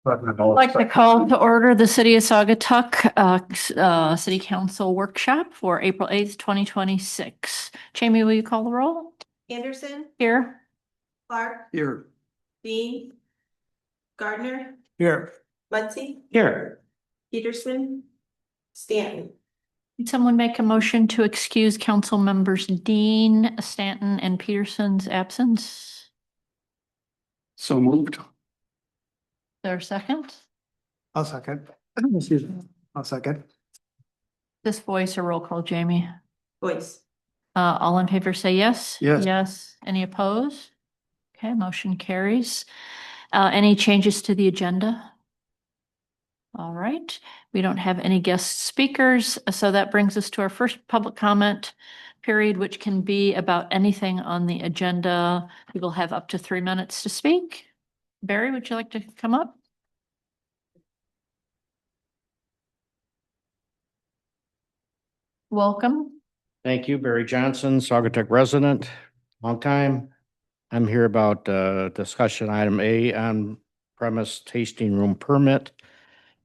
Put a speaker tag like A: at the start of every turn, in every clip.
A: I'd like to call to order the City of Saugatuck City Council Workshop for April 8th, 2026. Jamie, will you call the roll?
B: Anderson,
A: Here.
B: Clark,
C: Here.
B: Dean, Gardner,
C: Here.
B: Muncy,
C: Here.
B: Peterson, Stanton.
A: Can someone make a motion to excuse council members Dean, Stanton, and Peterson's absence?
C: So moved.
A: Is there a second?
C: I'll second. Excuse me. I'll second.
A: This voice or roll call, Jamie?
B: Voice.
A: All in favor say yes?
C: Yes.
A: Yes. Any opposed? Okay, motion carries. Any changes to the agenda? All right, we don't have any guest speakers, so that brings us to our first public comment period, which can be about anything on the agenda. We will have up to 3 minutes to speak. Barry, would you like to come up? Welcome.
D: Thank you, Barry Johnson, Saugatuck resident, long time. I'm here about discussion item A on premise tasting room permit.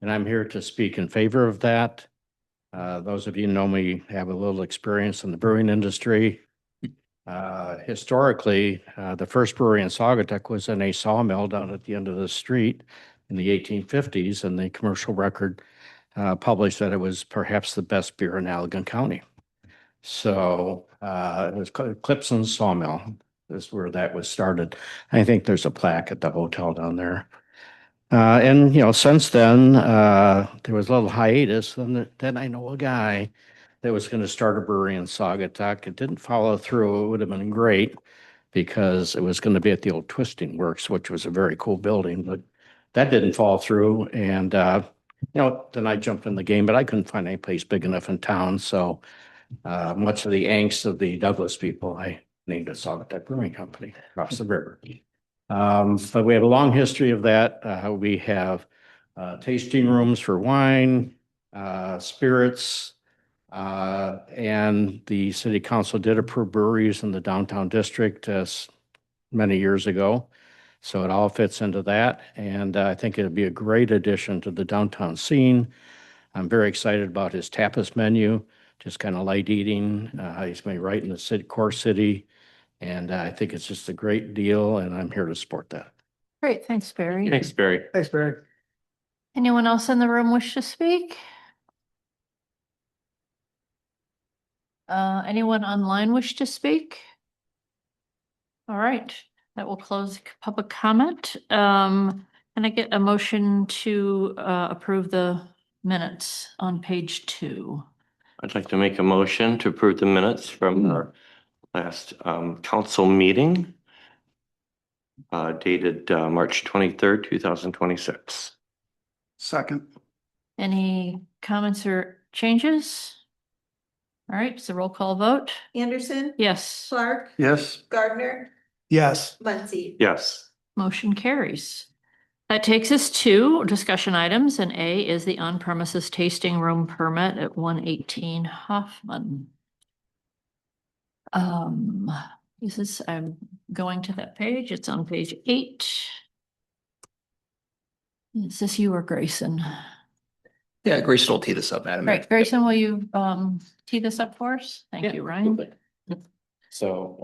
D: And I'm here to speak in favor of that. Those of you who know me have a little experience in the brewing industry. Historically, the first brewery in Saugatuck was in a sawmill down at the end of the street in the 1850s, and the commercial record published that it was perhaps the best beer in Allegan County. So it was called Clipson Sawmill. This is where that was started. I think there's a plaque at the hotel down there. And, you know, since then, there was a little hiatus. And then I know a guy that was going to start a brewery in Saugatuck. It didn't follow through. It would have been great because it was going to be at the old Twisting Works, which was a very cool building, but that didn't fall through. And, you know, then I jumped in the game, but I couldn't find any place big enough in town. So much of the angst of the Douglas people, I named a Saugatuck Brewing Company across the river. But we have a long history of that. We have tasting rooms for wine, spirits, and the city council did approve breweries in the downtown district many years ago. So it all fits into that. And I think it'd be a great addition to the downtown scene. I'm very excited about his tapas menu, just kind of light eating. He's going to be right in the city, core city. And I think it's just a great deal, and I'm here to support that.
A: Great, thanks, Barry.
D: Thanks, Barry.
C: Thanks, Barry.
A: Anyone else in the room wish to speak? Anyone online wish to speak? All right, that will close public comment. Can I get a motion to approve the minutes on page 2?
E: I'd like to make a motion to approve the minutes from our last council meeting dated March 23rd, 2026.
C: Second.
A: Any comments or changes? All right, it's a roll call vote.
B: Anderson,
A: Yes,
B: Clark,
C: Yes.
B: Gardner,
C: Yes.
B: Muncy.
E: Yes.
A: motion carries. That takes us to discussion items, and A is the on-premises tasting room permit at 118 Hoffman. I'm going to that page. It's on page 8. Is this you or Grayson?
F: Yeah, Grayson will tee this up, Madam Mayor.
A: Right, Grayson, will you tee this up for us? Thank you, Ryan.
F: So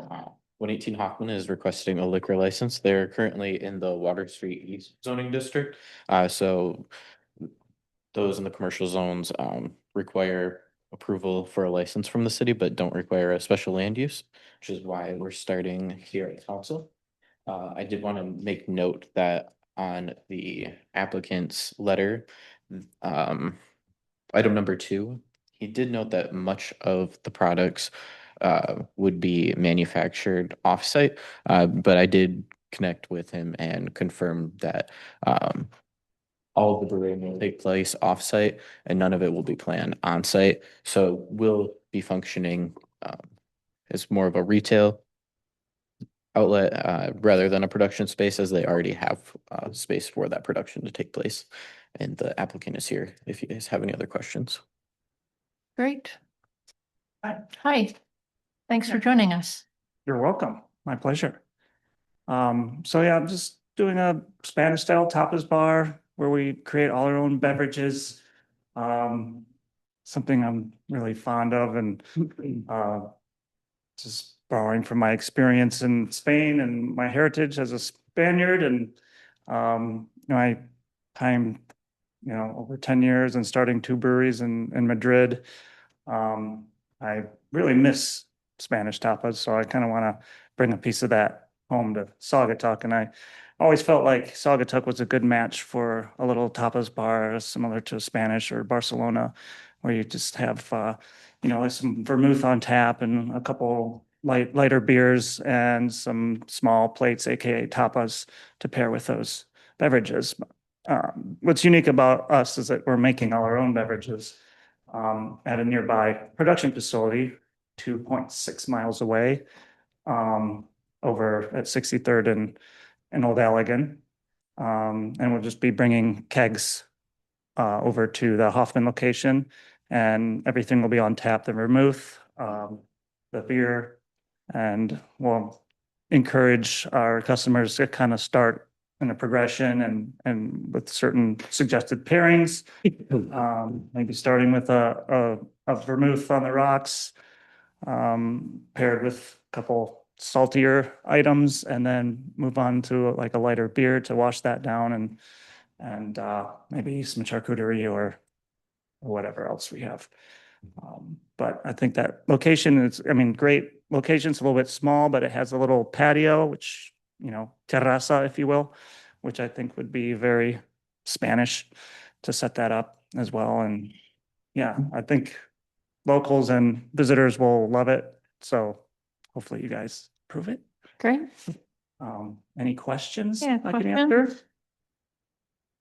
F: 118 Hoffman is requesting a liquor license. They're currently in the Water Street East zoning district. So those in the commercial zones require approval for a license from the city, but don't require a special land use, which is why we're starting here at council. I did want to make note that on the applicant's letter, item number 2, he did note that much of the products would be manufactured offsite, but I did connect with him and confirm that all of the brewing will take place offsite and none of it will be planned on site. So we'll be functioning as more of a retail outlet rather than a production space, as they already have space for that production to take place. And the applicant is here if you guys have any other questions.
A: Great. Hi, thanks for joining us.
G: You're welcome. My pleasure. So yeah, I'm just doing a Spanish style tapas bar. where we create all our own beverages. Something I'm really fond of and just borrowing from my experience in Spain and my heritage as a Spaniard and my time, over 10 years and starting 2 breweries in Madrid. I really miss Spanish tapas, so I kind of want to bring a piece of that home to Saugatuck. And I always felt like Saugatuck was a good match for a little tapas bar similar to Spanish or Barcelona, where you just have, like some vermouth on tap and a couple lighter beers and some small plates, AKA tapas, to pair with those beverages. What's unique about us is that we're making all our own beverages at a nearby production facility, 2.6 miles away, over at 63rd and Old Allegan. And we'll just be bringing kegs over to the Hoffman location, and everything will be on tap, the vermouth, the beer, and we'll encourage our customers to kind of start in a progression and with certain suggested pairings. Maybe starting with a vermouth on the rocks, paired with a couple saltier items, and then move on to like a lighter beer to wash that down, and maybe some charcuterie or whatever else we have. But I think that location is, great location. It's a little bit small, but it has a little patio, which, terraza, if you will, which I think would be very Spanish to set that up as well. And yeah, I think locals and visitors will love it. So hopefully you guys approve it.
A: Great.
G: Any questions
A: Yeah,
G: I can
A: question?
G: answer?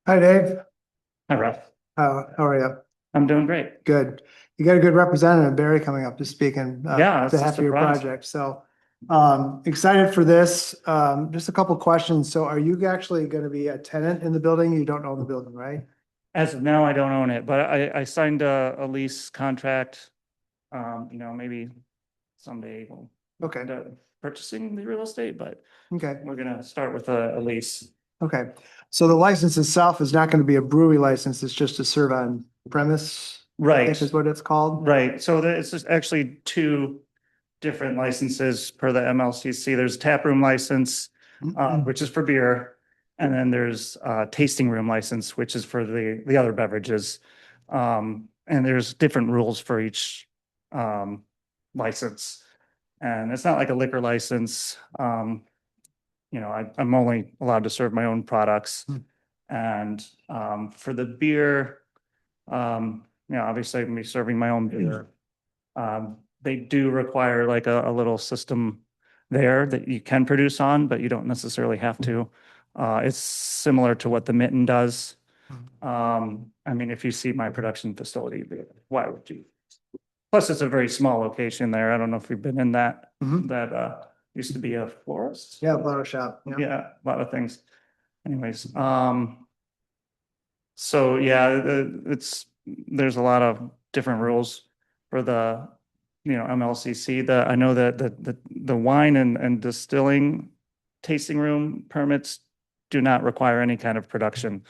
C: Hi, Dave.
G: Hi, Ralph.
C: How are you?
G: I'm doing great.
C: Good. You got a good representative, Barry, coming up to speak in
G: Yeah, that's a
C: behalf of your
G: surprise.
C: project. So excited for this. Just a couple questions. So are you actually going to be a tenant in the building? You don't own the building, right?
G: As of now, I don't own it, but I signed a lease contract. Maybe someday we'll
C: Okay,
G: end up purchasing the real estate, but
C: okay,
G: we're gonna start with a lease.
C: okay. So the license itself is not going to be a brewery license. It's just to serve on premise, I
G: Right,
C: think is what it's called.
G: right. So it's just actually 2 different licenses per the MLCC. There's tap room license, which is for beer. And then there's a tasting room license, which is for the other beverages. And there's different rules for each license. And it's not like a liquor license. I'm only allowed to serve my own products. And for the beer, obviously I'm gonna be serving my own beer. They do require like a little system there that you can produce on, but you don't necessarily have to. It's similar to what the Mitten does. If you see my production facility, why would you? Plus, it's a very small location there. I don't know if you've been in that.
C: Mhm.
G: That used to be a florist.
C: Yeah, bottle shop. Yeah.
G: Yeah, a lot of things. Anyways, so yeah, there's a lot of different rules for the, MLCC. I know that the wine and distilling tasting room permits do not require any kind of production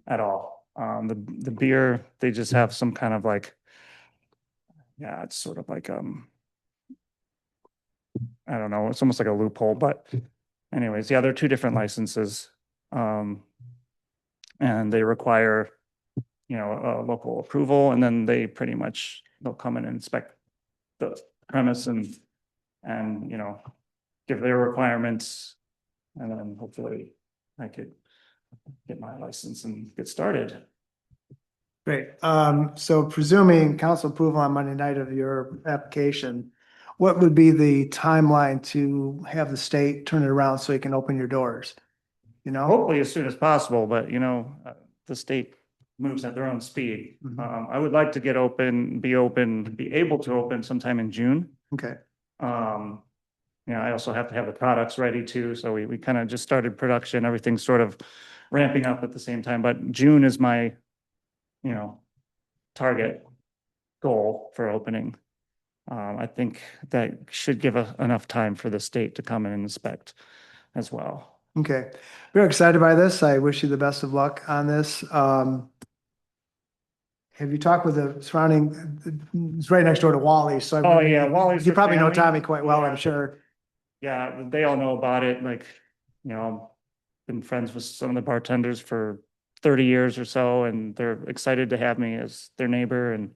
G: at all. The beer, they just have some kind of like, yeah, it's sort of like, I don't know, it's almost like a loophole, but anyways, yeah, there are 2 different licenses. And they require, a local approval, and then they'll come in and inspect the premise and give their requirements. And then hopefully I could get my license and get started.
C: Great. So presuming council approval on Monday night of your application, what would be the timeline to have the state turn it around so you can open your doors?
G: Hopefully as soon as possible, but the state moves at their own speed.
C: Mhm.
G: I would like to be able to open sometime in June.
C: Okay,
G: I also have to have the products ready too, so we kind of just started production, everything's sort of ramping up at the same time, but June is my, target goal for opening. I think that should give enough time for the state to come in and inspect as well.
C: Okay. We're excited by this. I wish you the best of luck on this. Have you talked with the surrounding, it's right next door to Wally's, so.
G: Oh, yeah, Wally's
C: You
G: for
C: probably know
G: family.
C: Tommy quite well, I'm
G: Yeah.
C: sure.
G: Yeah, they all know about it, like, you know, been friends with some of the bartenders for 30 years or so, and they're excited to have me as their neighbor, and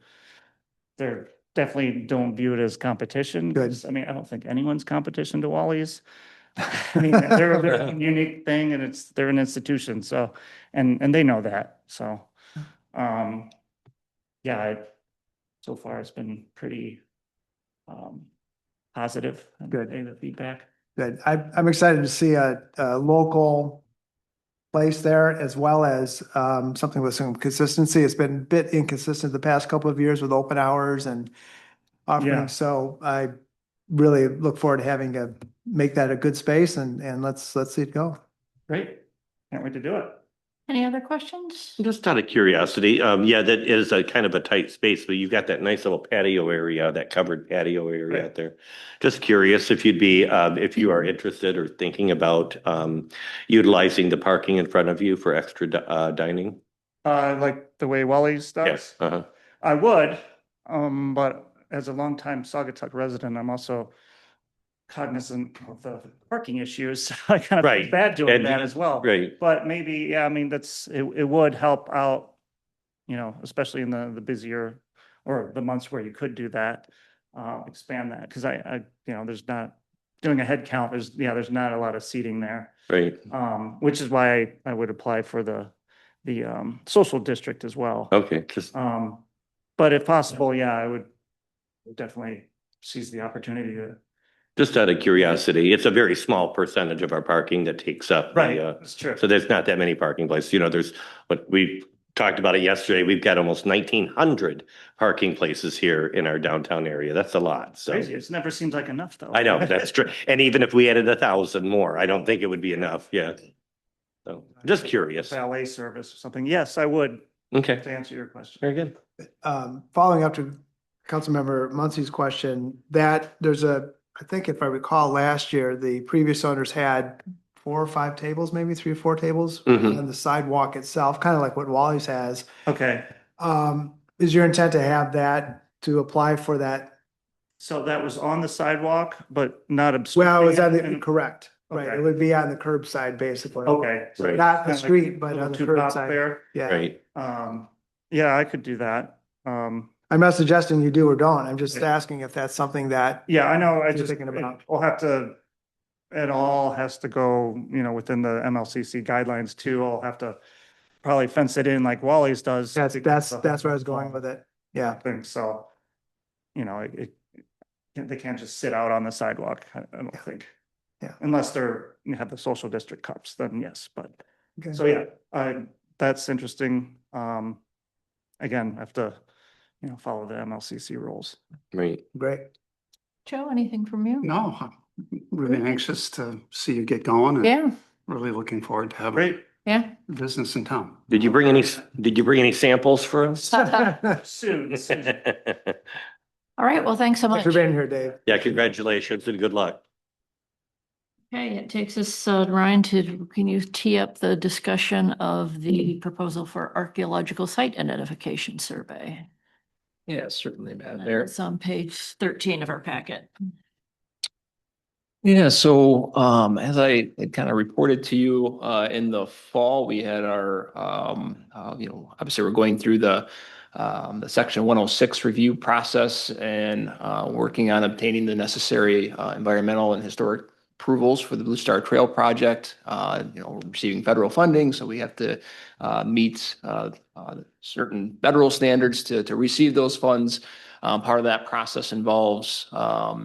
G: they're definitely don't view it as competition.
C: Good.
G: 'Cause, I mean, I don't think anyone's competition to Wally's. I mean, they're a unique thing, and they're an institution, so, and they know that, so. Yeah, so far it's been pretty positive. I'd
C: Good.
G: say, the feedback.
C: Good. I'm excited to see a local place there as well as something with some consistency. It's been a bit inconsistent the past couple of years with open hours and
G: Yeah.
C: offerings. So I really look forward to having to make that a good space and let's see it go.
G: Great. Can't wait to do it.
A: Any other questions?
E: Just out of curiosity, yeah, that is a kind of a tight space, but you've got that nice little patio area, that covered patio area
G: Right.
E: out there. Just curious if you'd be, if you are interested or thinking about utilizing the parking in front of you for extra dining?
G: Like the way Wally's does.
E: Yes. Uh-huh.
G: I would, but as a longtime Saugatuck resident, I'm also cognizant of the parking issues. I kind of feel
E: Right.
G: bad doing
E: And-
G: that as well.
E: Right.
G: But maybe, yeah, I mean, it would help out, you know, especially in the busier or the months where you could do that, expand that, because you know, there's not, doing a head count, there's not a lot of seating there.
E: Right.
G: Which is why I would apply for the social district as well.
E: Okay. Just
G: But if possible, yeah, I would definitely seize the opportunity to.
E: out of curiosity, it's a very small percentage of our parking that takes up.
G: That's true.
E: So there's not that many parking places. You know, there's what we talked about it yesterday. We've got almost 1,900 parking places here in our downtown area. That's a lot. So
G: Crazy. It never seems like enough, though.
E: I know that's true. And even if we added 1,000 more, I don't think it would be enough. Yeah. So just curious.
G: Valet service or something. Yes, I would,
E: Okay.
G: to answer your question.
E: Very good.
C: Following up to Councilmember Muncie's question, that there's I think if I recall last year, the previous owners had 4 or 5 tables, maybe 3 or 4 tables
E: Mhm.
C: on the sidewalk itself, kind of like what Wally's has.
G: Okay,
C: Is your intent to have that, to apply for that?
G: so that was on the sidewalk, but not obstructing.
C: Well, is that
G: it?
C: correct? Right,
G: Okay.
C: it would be on the curbside, basically.
G: Okay. so
E: Right.
C: Not the
G: kinda like
C: street, but
G: little
C: on the
G: two top
C: curbside.
G: there.
C: Yeah,
E: Right.
G: Yeah, I could do that.
C: I'm not suggesting you do or don't. I'm just
G: Yeah.
C: asking if that's something that,
G: Yeah, I know, I
C: You're
G: just,
C: thinking about-
G: we'll have to, it all has to go, you know, within the MLCC guidelines too. I'll have to probably fence it in like Wally's does.
C: that's where I was going with it. Yeah,
G: Thing, so, you know, they can't just sit out on the sidewalk, I don't think.
C: Yeah.
G: Unless you have the social district cups, then yes, but,
C: okay.
G: so yeah, that's interesting. Again, I have to, you know, follow the MLCC rules.
E: Right.
C: Great.
A: Joe, anything from you?
H: No, I'm really anxious to see you get going and
A: Yeah,
H: really looking forward to having
G: Great,
A: yeah.
H: business in town.
E: Did you bring any samples for us?
G: soon.
A: All right, well, thanks so
C: Thanks
A: much.
C: for being here, Dave.
E: Yeah, congratulations and good luck.
A: Okay, it takes us, Ryan, can you tee up the discussion of the proposal for archaeological site identification survey?
I: Yeah, certainly, Madam Mayor.
A: It's on page 13 of our packet.
I: Yeah, so as I had kind of reported to you in the fall, we had our obviously we're going through the section 106 review process and working on obtaining the necessary environmental and historic approvals for the Blue Star Trail project. Receiving federal funding, so we have to meet certain federal standards to receive those funds. Part of that process involves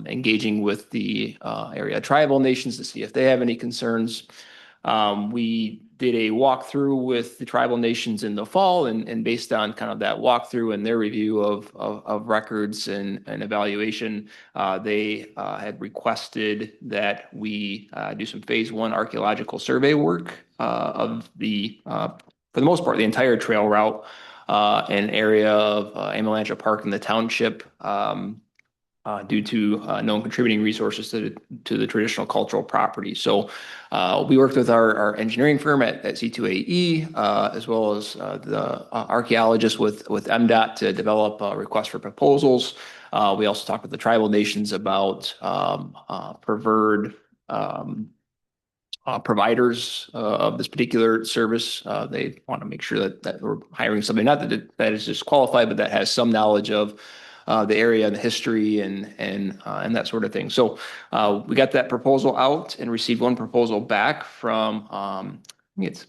I: engaging with the area tribal nations to see if they have any concerns. We did a walkthrough with the tribal nations in the fall, and based on kind of that walkthrough and their review of records and evaluation, they had requested that we do some phase 1 archaeological survey work of for the most part, the entire trail route. An area of Amelancha Park in the township. due to known contributing resources to the traditional cultural property. So we worked with our engineering firm at C2AE, as well as the archaeologists with MDOT to develop a request for proposals. We also talked with the tribal nations about preferred providers of this particular service. They want to make sure that we're hiring somebody, not that is just qualified, but that has some knowledge of the area and the history and that sort of thing. So we got that proposal out and received one proposal back from I think it's,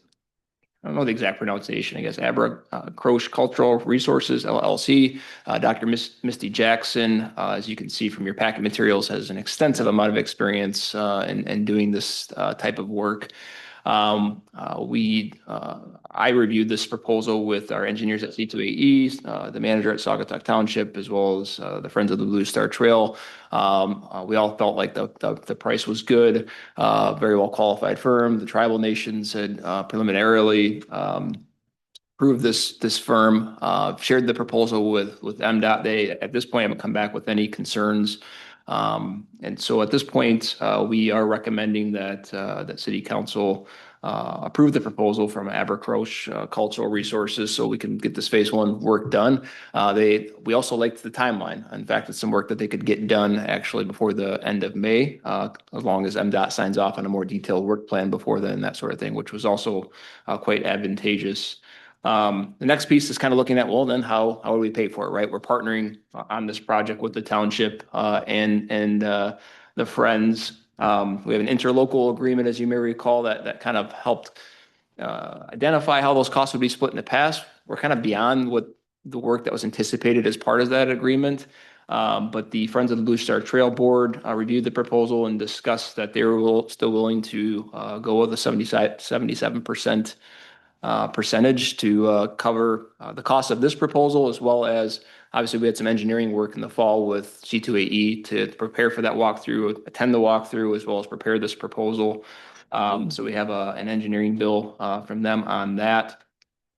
I: I don't know the exact pronunciation, I guess, Croce Cultural Resources, LLC. Dr. Misty Jackson, as you can see from your packet materials, has an extensive amount of experience in doing this type of work. I reviewed this proposal with our engineers at C2AE, the manager at Saugatuck Township, as well as the Friends of the Blue Star Trail. We all felt like the price was good, very well qualified firm. The tribal nations had preliminarily approved this firm, shared the proposal with MDOT. They, at this point, haven't come back with any concerns. And so at this point, we are recommending that City Council approve the proposal from Abercrombie Cultural Resources so we can get this phase one work done. We also liked the timeline. In fact, it's some work that they could get done actually before the end of May, as long as MDOT signs off on a more detailed work plan before then, that sort of thing, which was also quite advantageous. The next piece is kind of looking at, well, then how do we pay for it, right? We're partnering on this project with the township and the Friends. We have an interlocal agreement, as you may recall, that kind of helped identify how those costs would be split in the past. We're kind of beyond what the work that was anticipated as part of that agreement. But the Friends of the Blue Star Trail Board reviewed the proposal and discussed that they were still willing to go with a 77% percentage to cover the cost of this proposal, as well as obviously we had some engineering work in the fall with C2AE to prepare for that walkthrough, attend the walkthrough, as well as prepare this proposal. So we have an engineering bill from them on that.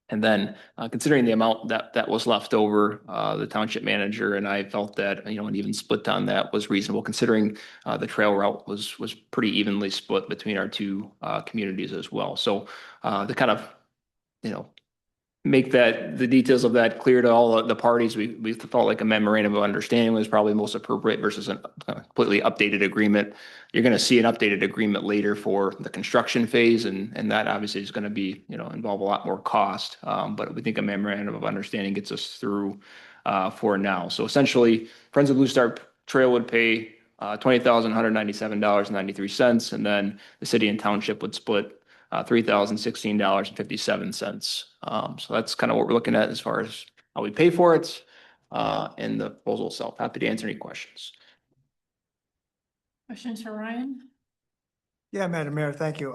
I: And then considering the amount that was left over, the township manager and I felt that, an even split on that was reasonable, considering the trail route was pretty evenly split between our two communities as well. So to kind of make the details of that clear to all the parties, we felt like a memorandum of understanding was probably most appropriate versus a completely updated agreement. You're going to see an updated agreement later for the construction phase, and that obviously is going to be, involve a lot more cost. But we think a memorandum of understanding gets us through for now. So essentially, Friends of Blue Star Trail would pay $20,197.93, and then the city and township would split $3,016.57. So that's kind of what we're looking at as far as how we pay for it and the proposal itself. Happy to answer any questions.
A: Questions for Ryan?
C: Yeah, Madam Mayor, thank you.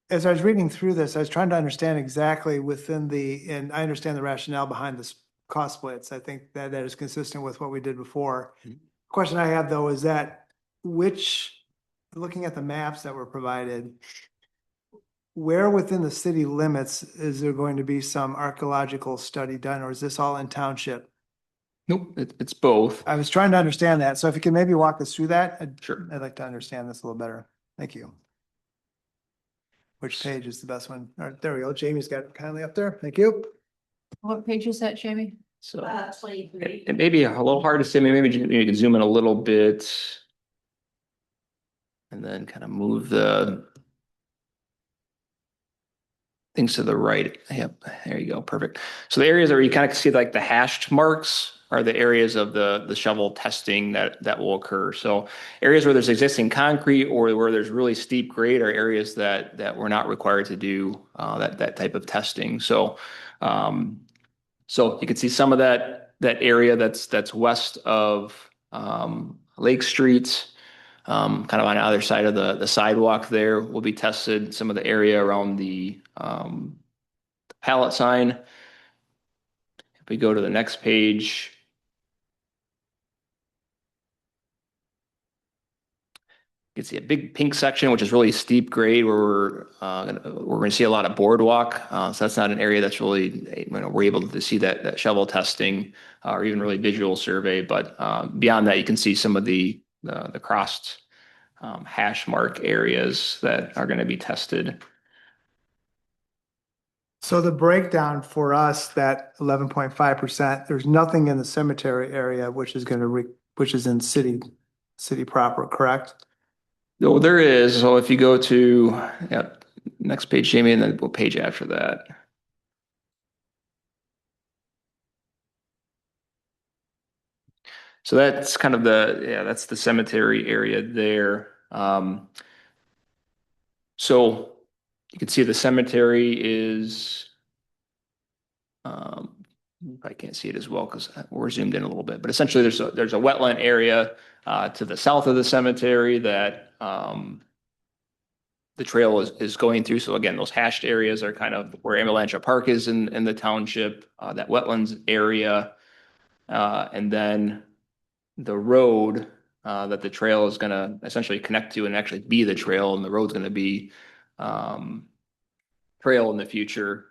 C: As I was reading through this, I was trying to understand exactly and I understand the rationale behind this cost splits. I think that is consistent with what we did before. Question I have though is that looking at the maps that were provided, where within the city limits is there going to be some archaeological study done, or is this all in township?
I: Nope, it's both.
C: I was trying to understand that. So if you can maybe walk us through that,
I: Sure.
C: I'd like to understand this a little better. Thank you. Which page is the best one? All right, there we go. Jamie's got it kindly up there. Thank you.
A: What page is that, Jamie?
I: So
B: 23.
I: it may be a little hard to see. Maybe you can zoom in a little bit and then kind of move the things to the right. Yep, there you go. Perfect. So the areas where you kind of see like the hashed marks are the areas of the shovel testing that will occur. So areas where there's existing concrete or where there's really steep grade are areas that we're not required to do that type of testing. So so you can see some of that area that's west of Lake Street. Kind of on the other side of the sidewalk there will be tested. Some of the area around the pallet sign. If we go to the next page. you can see a big pink section, which is really steep grade where we're going to see a lot of boardwalk. So that's not an area that's really, we're able to see that shovel testing or even really visual survey. But beyond that, you can see some of the crossed hash mark areas that are going to be tested.
C: So the breakdown for us, that 11.5%, there's nothing in the cemetery area, which is which is in city proper, correct?
I: No, there is. So if you go to next page, Jamie, and then what page after that? So that's kind of that's the cemetery area there. So you can see the cemetery is, I can't see it as well because we're zoomed in a little bit, but essentially there's a wetland area to the south of the cemetery that the trail is going through. So again, those hashed areas are kind of where Amalancha Park is in the township, that wetlands area. And then the road that the trail is going to essentially connect to and actually be the trail, and the road's going to be trail in the future.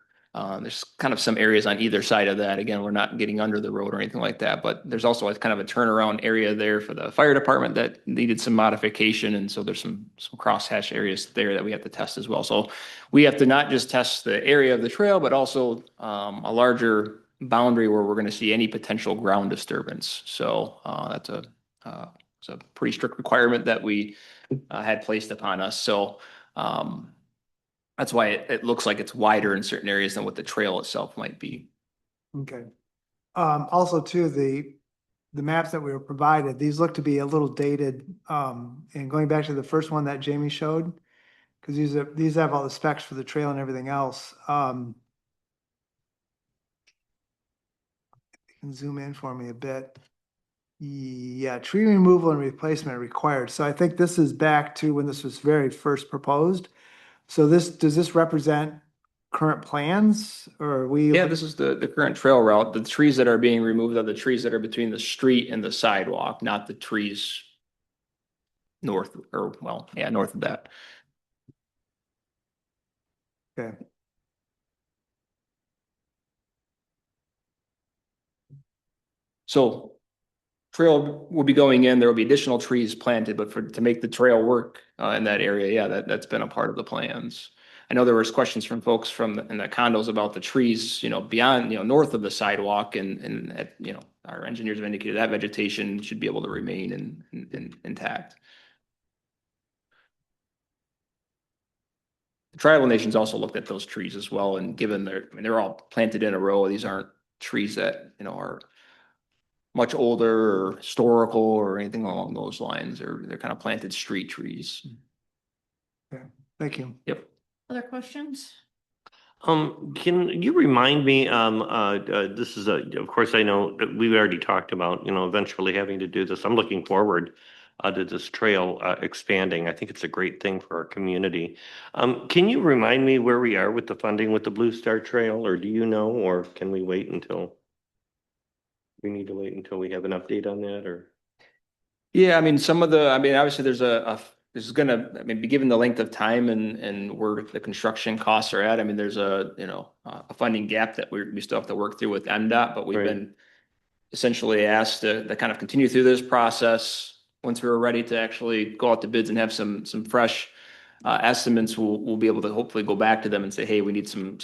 I: There's kind of some areas on either side of that. Again, we're not getting under the road or anything like that, but there's also kind of a turnaround area there for the fire department that needed some modification. And so there's some crosshatch areas there that we have to test as well. So we have to not just test the area of the trail, but also a larger boundary where we're going to see any potential ground disturbance. So that's it's a pretty strict requirement that we had placed upon us. So that's why it looks like it's wider in certain areas than what the trail itself might be.
C: Okay. Also too, the maps that we were provided, these look to be a little dated. And going back to the first one that Jamie showed, because these have all the specs for the trail and everything else. You can zoom in for me a bit. Yeah, tree removal and replacement required. So I think this is back to when this was very first proposed. So does this represent current plans, or are we?
I: Yeah, this is the current trail route. The trees that are being removed are the trees that are between the street and the sidewalk, not the trees north north of that.
C: Okay.
I: So trail will be going in, there will be additional trees planted, but to make the trail work in that area, yeah, that's been a part of the plans. I know there was questions from folks in the condos about the trees, beyond, north of the sidewalk, and our engineers have indicated that vegetation should be able to remain intact. The tribal nations also looked at those trees as well, and given they're all planted in a row, these aren't trees that, are much older or historical or anything along those lines. They're kind of planted street trees.
C: Okay, thank you.
I: Yep.
A: Other questions?
E: Can you remind me, this is of course, I know that we've already talked about, eventually having to do this. I'm looking forward to this trail expanding. I think it's a great thing for our community. Can you remind me where we are with the funding with the Blue Star Trail, or do you know, or can we wait until? We need to wait until we have an update on that, or?
I: Yeah, obviously there's given the length of time and where the construction costs are at, there's a funding gap that we still have to work through with MDOT, but we've been essentially asked to kind of continue through this process. Once we were ready to actually go out to bids and have some fresh estimates, we'll be able to hopefully go back to them and say, hey, we need some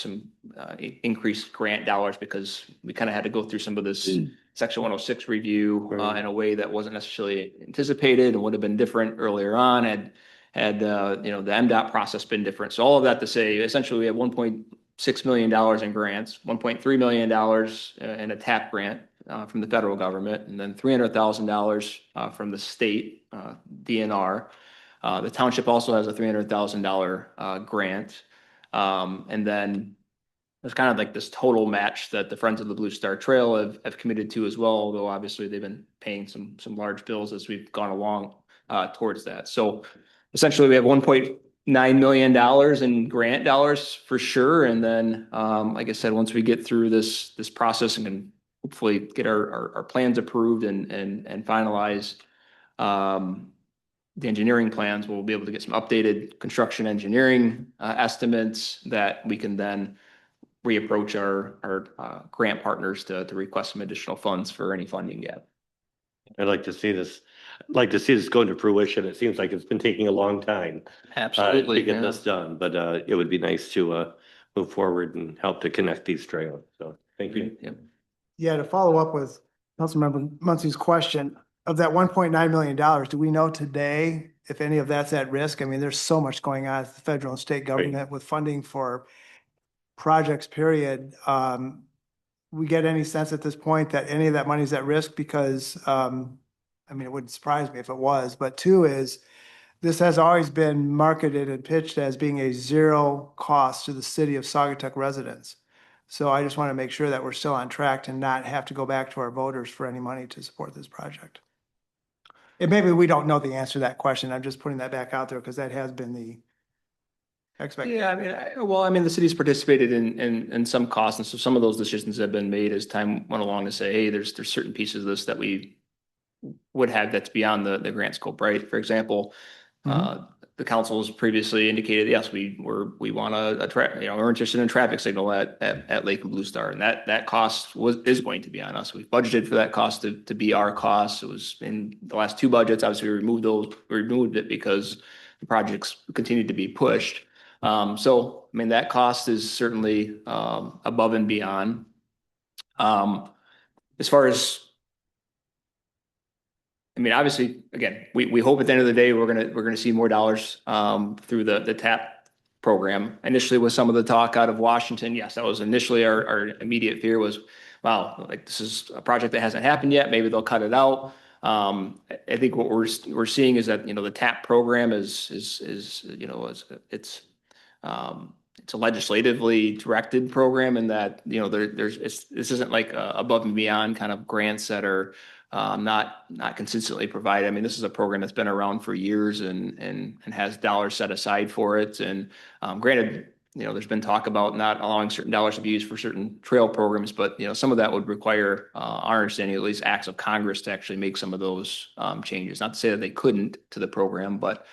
I: increased grant dollars, because we kind of had to go through some of this Section 106 review in a way that wasn't necessarily anticipated and would have been different earlier on had the MDOT process been different. So all of that to say, essentially we have $1.6 million in grants, $1.3 million in a TAP grant from the federal government, and then $300,000 from the state DNR. The township also has a $300,000 grant. And then there's kind of like this total match that the Friends of the Blue Star Trail have committed to as well, although obviously they've been paying some large bills as we've gone along towards that. So essentially we have $1.9 million in grant dollars for sure. And then, like I said, once we get through this process and can hopefully get our plans approved and finalized, the engineering plans, we'll be able to get some updated construction engineering estimates that we can then reapproach our grant partners to request some additional funds for any funding gap.
E: I'd like to see this, go into fruition. It seems like it's been taking a long time.
I: Absolutely.
E: To get
I: yeah.
E: this done, but it would be nice to move forward and help to connect these trails. So thank you.
I: Yep.
C: Yeah, to follow up with Councilmember Muncie's question, of that $1.9 million, do we know today if any of that's at risk? I mean, there's so much going on at the federal and state government with funding for projects, period. We get any sense at this point that any of that money is at risk? Because, I mean, it wouldn't surprise me if it was, but two is, this has always been marketed and pitched as being a zero cost to the city of Saugatuck residents. So I just want to make sure that we're still on track to not have to go back to our voters for any money to support this project. And maybe we don't know the answer to that question. I'm just putting that back out there because that has been the expectation.
I: Yeah, I mean, the city's participated in some costs, and so some of those decisions have been made as time went along to say, hey, there's certain pieces of this that we would have that's beyond the grant scope, right? For example, the council has previously indicated, yes, we want we're interested in a traffic signal at Lake and Blue Star, and that cost is going to be on us. We've budgeted for that cost to be our cost. It was in the last two budgets. Obviously, we removed it because the projects continued to be pushed. So, I mean, that cost is certainly above and beyond. As far as, I mean, obviously, again, we hope at the end of the day, we're gonna see more dollars through the TAP program. Initially, with some of the talk out of Washington, yes, that was initially our immediate fear was, wow, like this is a project that hasn't happened yet. Maybe they'll cut it out. I think what we're seeing is that, the TAP program is it's a legislatively directed program, and that, this isn't like above and beyond kind of grants that are not consistently provided. I mean, this is a program that's been around for years and has dollars set aside for it. And granted, there's been talk about not allowing certain dollars to be used for certain trail programs, but some of that would require, our understanding, at least acts of Congress to actually make some of those changes. Not to say that they couldn't to the program, but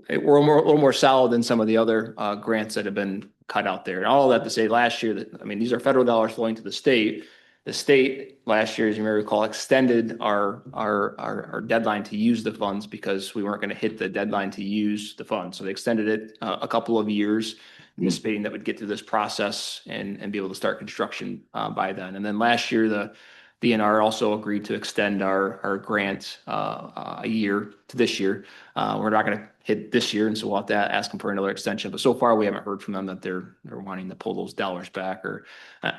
I: we're a little more solid than some of the other grants that have been cut out there. And all of that to say, last year, that, I mean, these are federal dollars flowing to the state. The state last year, as you may recall, extended our deadline to use the funds because we weren't going to hit the deadline to use the funds. So they extended it a couple of years, anticipating that we'd get through this process and be able to start construction by then. And then last year, the DNR also agreed to extend our grant a year to this year. We're not going to hit this year, and so we'll have to ask them for another extension. But so far, we haven't heard from them that they're wanting to pull those dollars back. Or,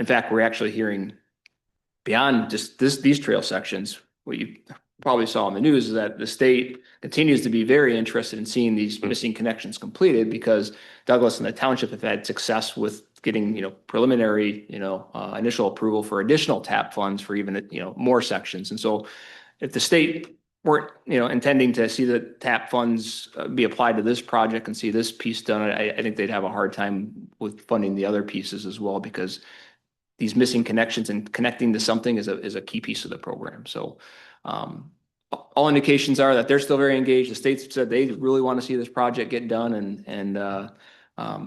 I: in fact, we're actually hearing beyond just these trail sections. What you probably saw in the news is that the state continues to be very interested in seeing these missing connections completed, because Douglas and the township have had success with getting, preliminary, initial approval for additional TAP funds for even, more sections. And so if the state weren't, intending to see the TAP funds be applied to this project and see this piece done, I think they'd have a hard time with funding the other pieces as well, because these missing connections and connecting to something is a key piece of the program. So all indications are that they're still very engaged. The state's said they really want to see this project get done, and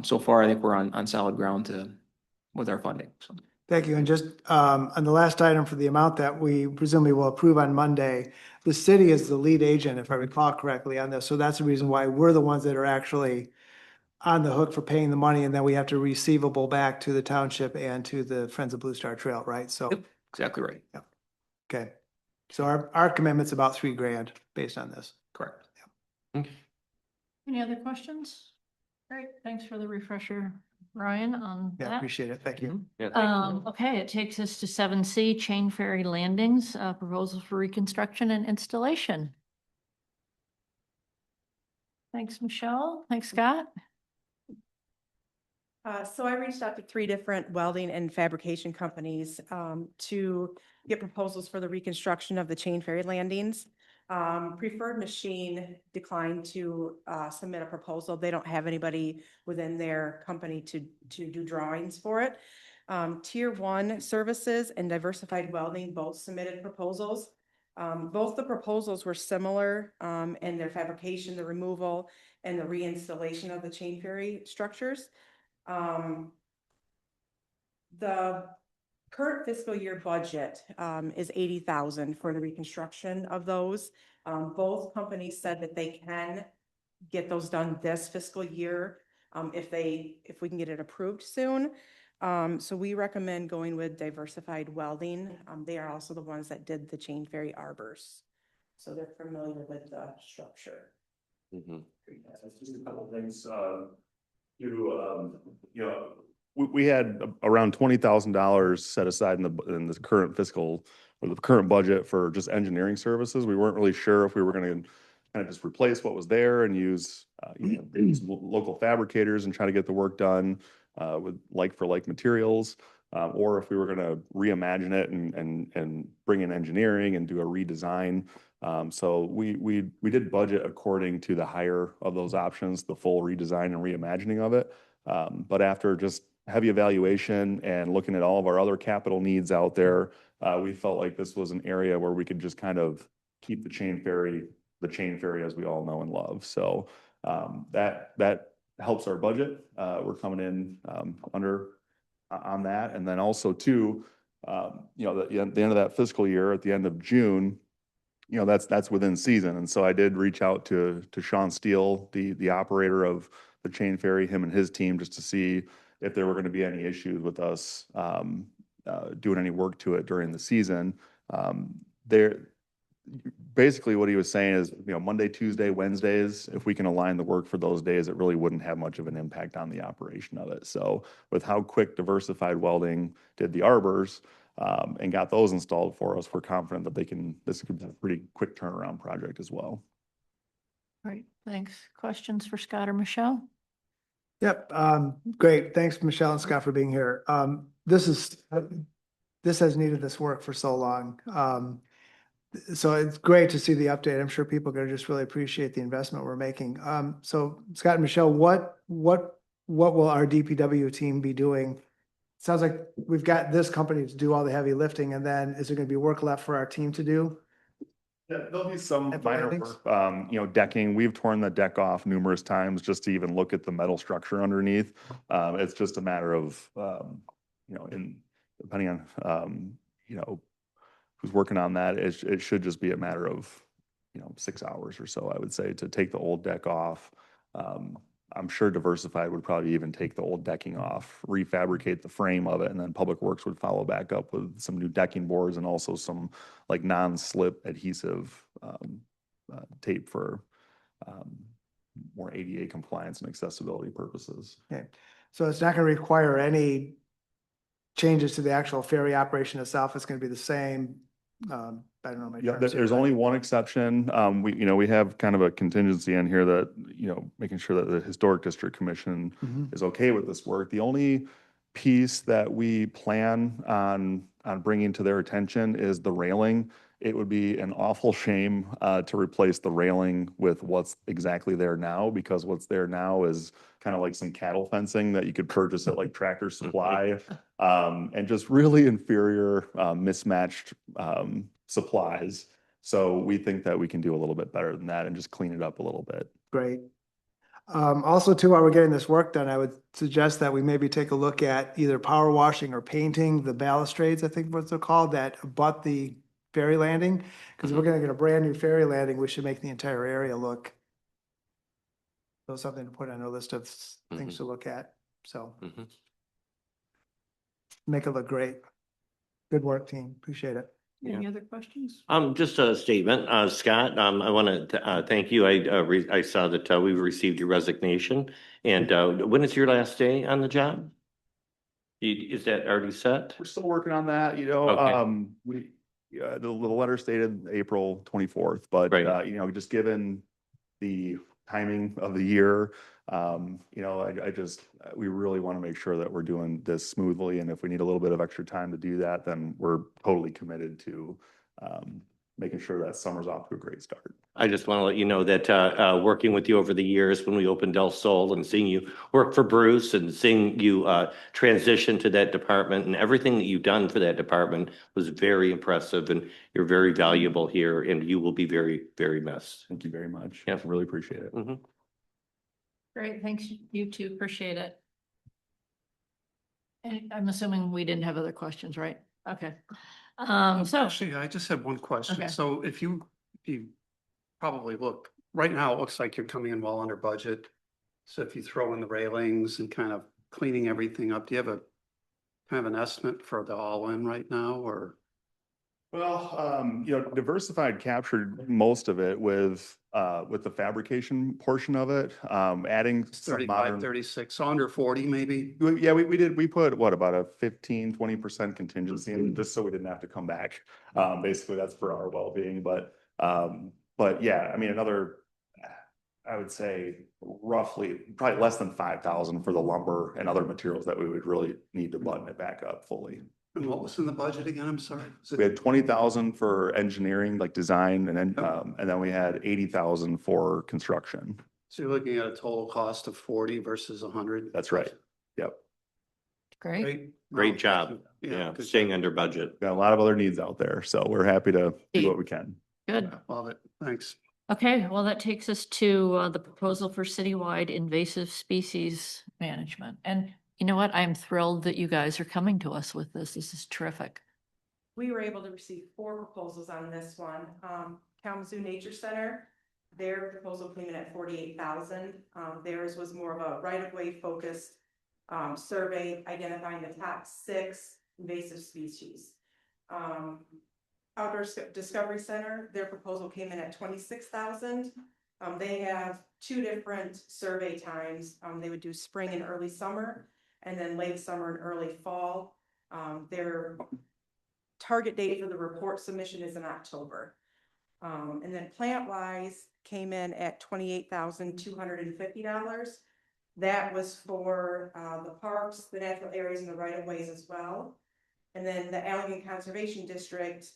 I: so far I think we're on solid ground with our funding. So.
C: Thank you. And just on the last item, for the amount that we presumably will approve on Monday, the city is the lead agent, if I recall correctly, on this. So that's the reason why we're the ones that are actually on the hook for paying the money, and then we have to receivable back to the township and to the Friends of Blue Star Trail, right? So
I: Yep, exactly right.
C: Yeah. Okay. So our commitment's about $3,000 based on this.
I: Correct.
A: Any other questions? Great, thanks for the refresher, Ryan, on
C: Yeah,
A: that.
C: appreciate it. Thank you.
E: Yeah.
A: Okay, it takes us to 7C, Chain Ferry Landings, proposal for reconstruction and installation. Thanks, Michelle. Thanks, Scott.
J: So I reached out to 3 different welding and fabrication companies to get proposals for the reconstruction of the Chain Ferry landings. Preferred Machine declined to submit a proposal. They don't have anybody within their company to do drawings for it. Tier 1 Services and Diversified Welding both submitted proposals. Both the proposals were similar in their fabrication, the removal, and the reinstallation of the chain ferry structures. The current fiscal year budget is 80,000 for the reconstruction of those. Both companies said that they can get those done this fiscal year if we can get it approved soon. So we recommend going with Diversified Welding. They are also the ones that did the chain ferry arbors. So they're familiar with the structure.
K: Just a couple of things, we had around $20,000 set aside in this current fiscal, or the current budget for just engineering services. We weren't really sure if we were gonna kind of just replace what was there and use, local fabricators and try to get the work done, with like materials, or if we were gonna reimagine it and bring in engineering and do a redesign. So we did budget according to the higher of those options, the full redesign and reimagining of it. But after just heavy evaluation and looking at all of our other capital needs out there, we felt like this was an area where we could just kind of keep the chain ferry as we all know and love. So that helps our budget. We're coming in under on that. And then also too, the end of that fiscal year, at the end of June, that's within season. And so I did reach out to Sean Steele, the operator of the chain ferry, him and his team, just to see if there were going to be any issues with us doing any work to it during the season. Basically what he was saying is, Monday, Tuesday, Wednesdays, if we can align the work for those days, it really wouldn't have much of an impact on the operation of it. So with how quick Diversified Welding did the arbors, and got those installed for us, we're confident that this could be a pretty quick turnaround project as well.
A: Great, thanks. Questions for Scott or Michelle?
C: Yep, great. Thanks, Michelle and Scott, for being here. This has needed this work for so long. So it's great to see the update. I'm sure people are going to just really appreciate the investment we're making. So Scott and Michelle, what will our DPW team be doing? Sounds like we've got this company to do all the heavy lifting, and then is there going to be work left for our team to do?
K: Yeah, there'll be some
C: At the
K: minor
C: landings?
K: work, decking. We've torn the deck off numerous times just to even look at the metal structure underneath. It's just a matter of, depending on, who's working on that, it should just be a matter of, 6 hours or so, I would say, to take the old deck off. I'm sure Diversified would probably even take the old decking off, refabricate the frame of it, and then Public Works would follow back up with some new decking boards and also some like non-slip adhesive tape for more ADA compliance and accessibility purposes.
C: Okay, so it's not going to require any changes to the actual ferry operation itself. It's going to be the same. I don't know. My
K: Yeah,
C: terms here,
K: there's
C: but-
K: only one exception. We have kind of a contingency in here that, making sure that the Historic District Commission
C: Mhm.
K: is okay with this work. The only piece that we plan on bringing to their attention is the railing. It would be an awful shame to replace the railing with what's exactly there now, because what's there now is kind of like some cattle fencing that you could purchase at like Tractor Supply, and just really inferior, mismatched supplies. So we think that we can do a little bit better than that and just clean it up a little bit.
C: Great. Also too, while we're getting this work done, I would suggest that we maybe take a look at either power washing or painting the balustrades, I think what they're called, that abut the ferry landing. Because if we're gonna get a brand new ferry landing, we should make the entire area look. So something to put on a list of things to look at, so make it look great. Good work, team, appreciate it.
A: Any other questions?
E: Just a statement, Scott, I want to thank you. I saw that we received your resignation, and when is your last day on the job? Is that already set?
K: We're still working on that,
E: Okay.
K: The letter stated April 24th, but,
E: Right.
K: Just given the timing of the year, we really want to make sure that we're doing this smoothly. And if we need a little bit of extra time to do that, then we're totally committed to, making sure that summer's off to a great start.
E: I just want to let you know that working with you over the years when we opened Del Sol and seeing you work for Bruce and seeing you transition to that department and everything that you've done for that department was very impressive, and you're very valuable here, and you will be very, very missed.
K: Thank you very much.
E: Yeah.
K: Really appreciate it.
E: Mhm.
A: Great, thanks, you too, appreciate it. And I'm assuming we didn't have other questions, right? Okay. So,
H: Actually, I just had one question.
A: Okay.
H: So if you probably look, right now, it looks like you're coming in well under budget. So if you throw in the railings and kind of cleaning everything up, do you have a kind of an estimate for the all-in right now, or?
K: Well, Diversified captured most of it with the fabrication portion of it, adding some
H: 35,
K: modern.
H: 36, so under 40 maybe?
K: Yeah, we put what, about a 15-20% contingency in just so we didn't have to come back. Basically that's for our well-being, but yeah, I mean, I would say roughly probably less than 5,000 for the lumber and other materials that we would really need to button it back up fully.
H: And what was in the budget again? I'm sorry. Was it-
K: We had 20,000 for engineering, like design, and then we had 80,000 for construction.
H: So you're looking at a total cost of 40 versus 100?
K: That's right. Yep.
A: great,
E: Great job. Yeah,
H: good
E: staying
H: job.
E: under budget.
K: Got a lot of other needs out there, so we're happy to do what we can.
A: good.
H: Love it. Thanks.
A: Okay, well, that takes us to the proposal for citywide invasive species management. And you know what? I'm thrilled that you guys are coming to us with this. This is terrific.
J: We were able to receive 4 proposals on this one. Kalamazoo Nature Center, their proposal came in at 48,000. Theirs was more of a right-of-way focused survey identifying the top 6 invasive species. Outdoor Discovery Center, their proposal came in at 26,000. They have 2 different survey times. They would do spring and early summer, and then late summer and early fall. Their target date for the report submission is in October. And then PlantWise came in at $28,250. That was for the parks, the natural areas, and the right of ways as well. And then the Allegan Conservation District,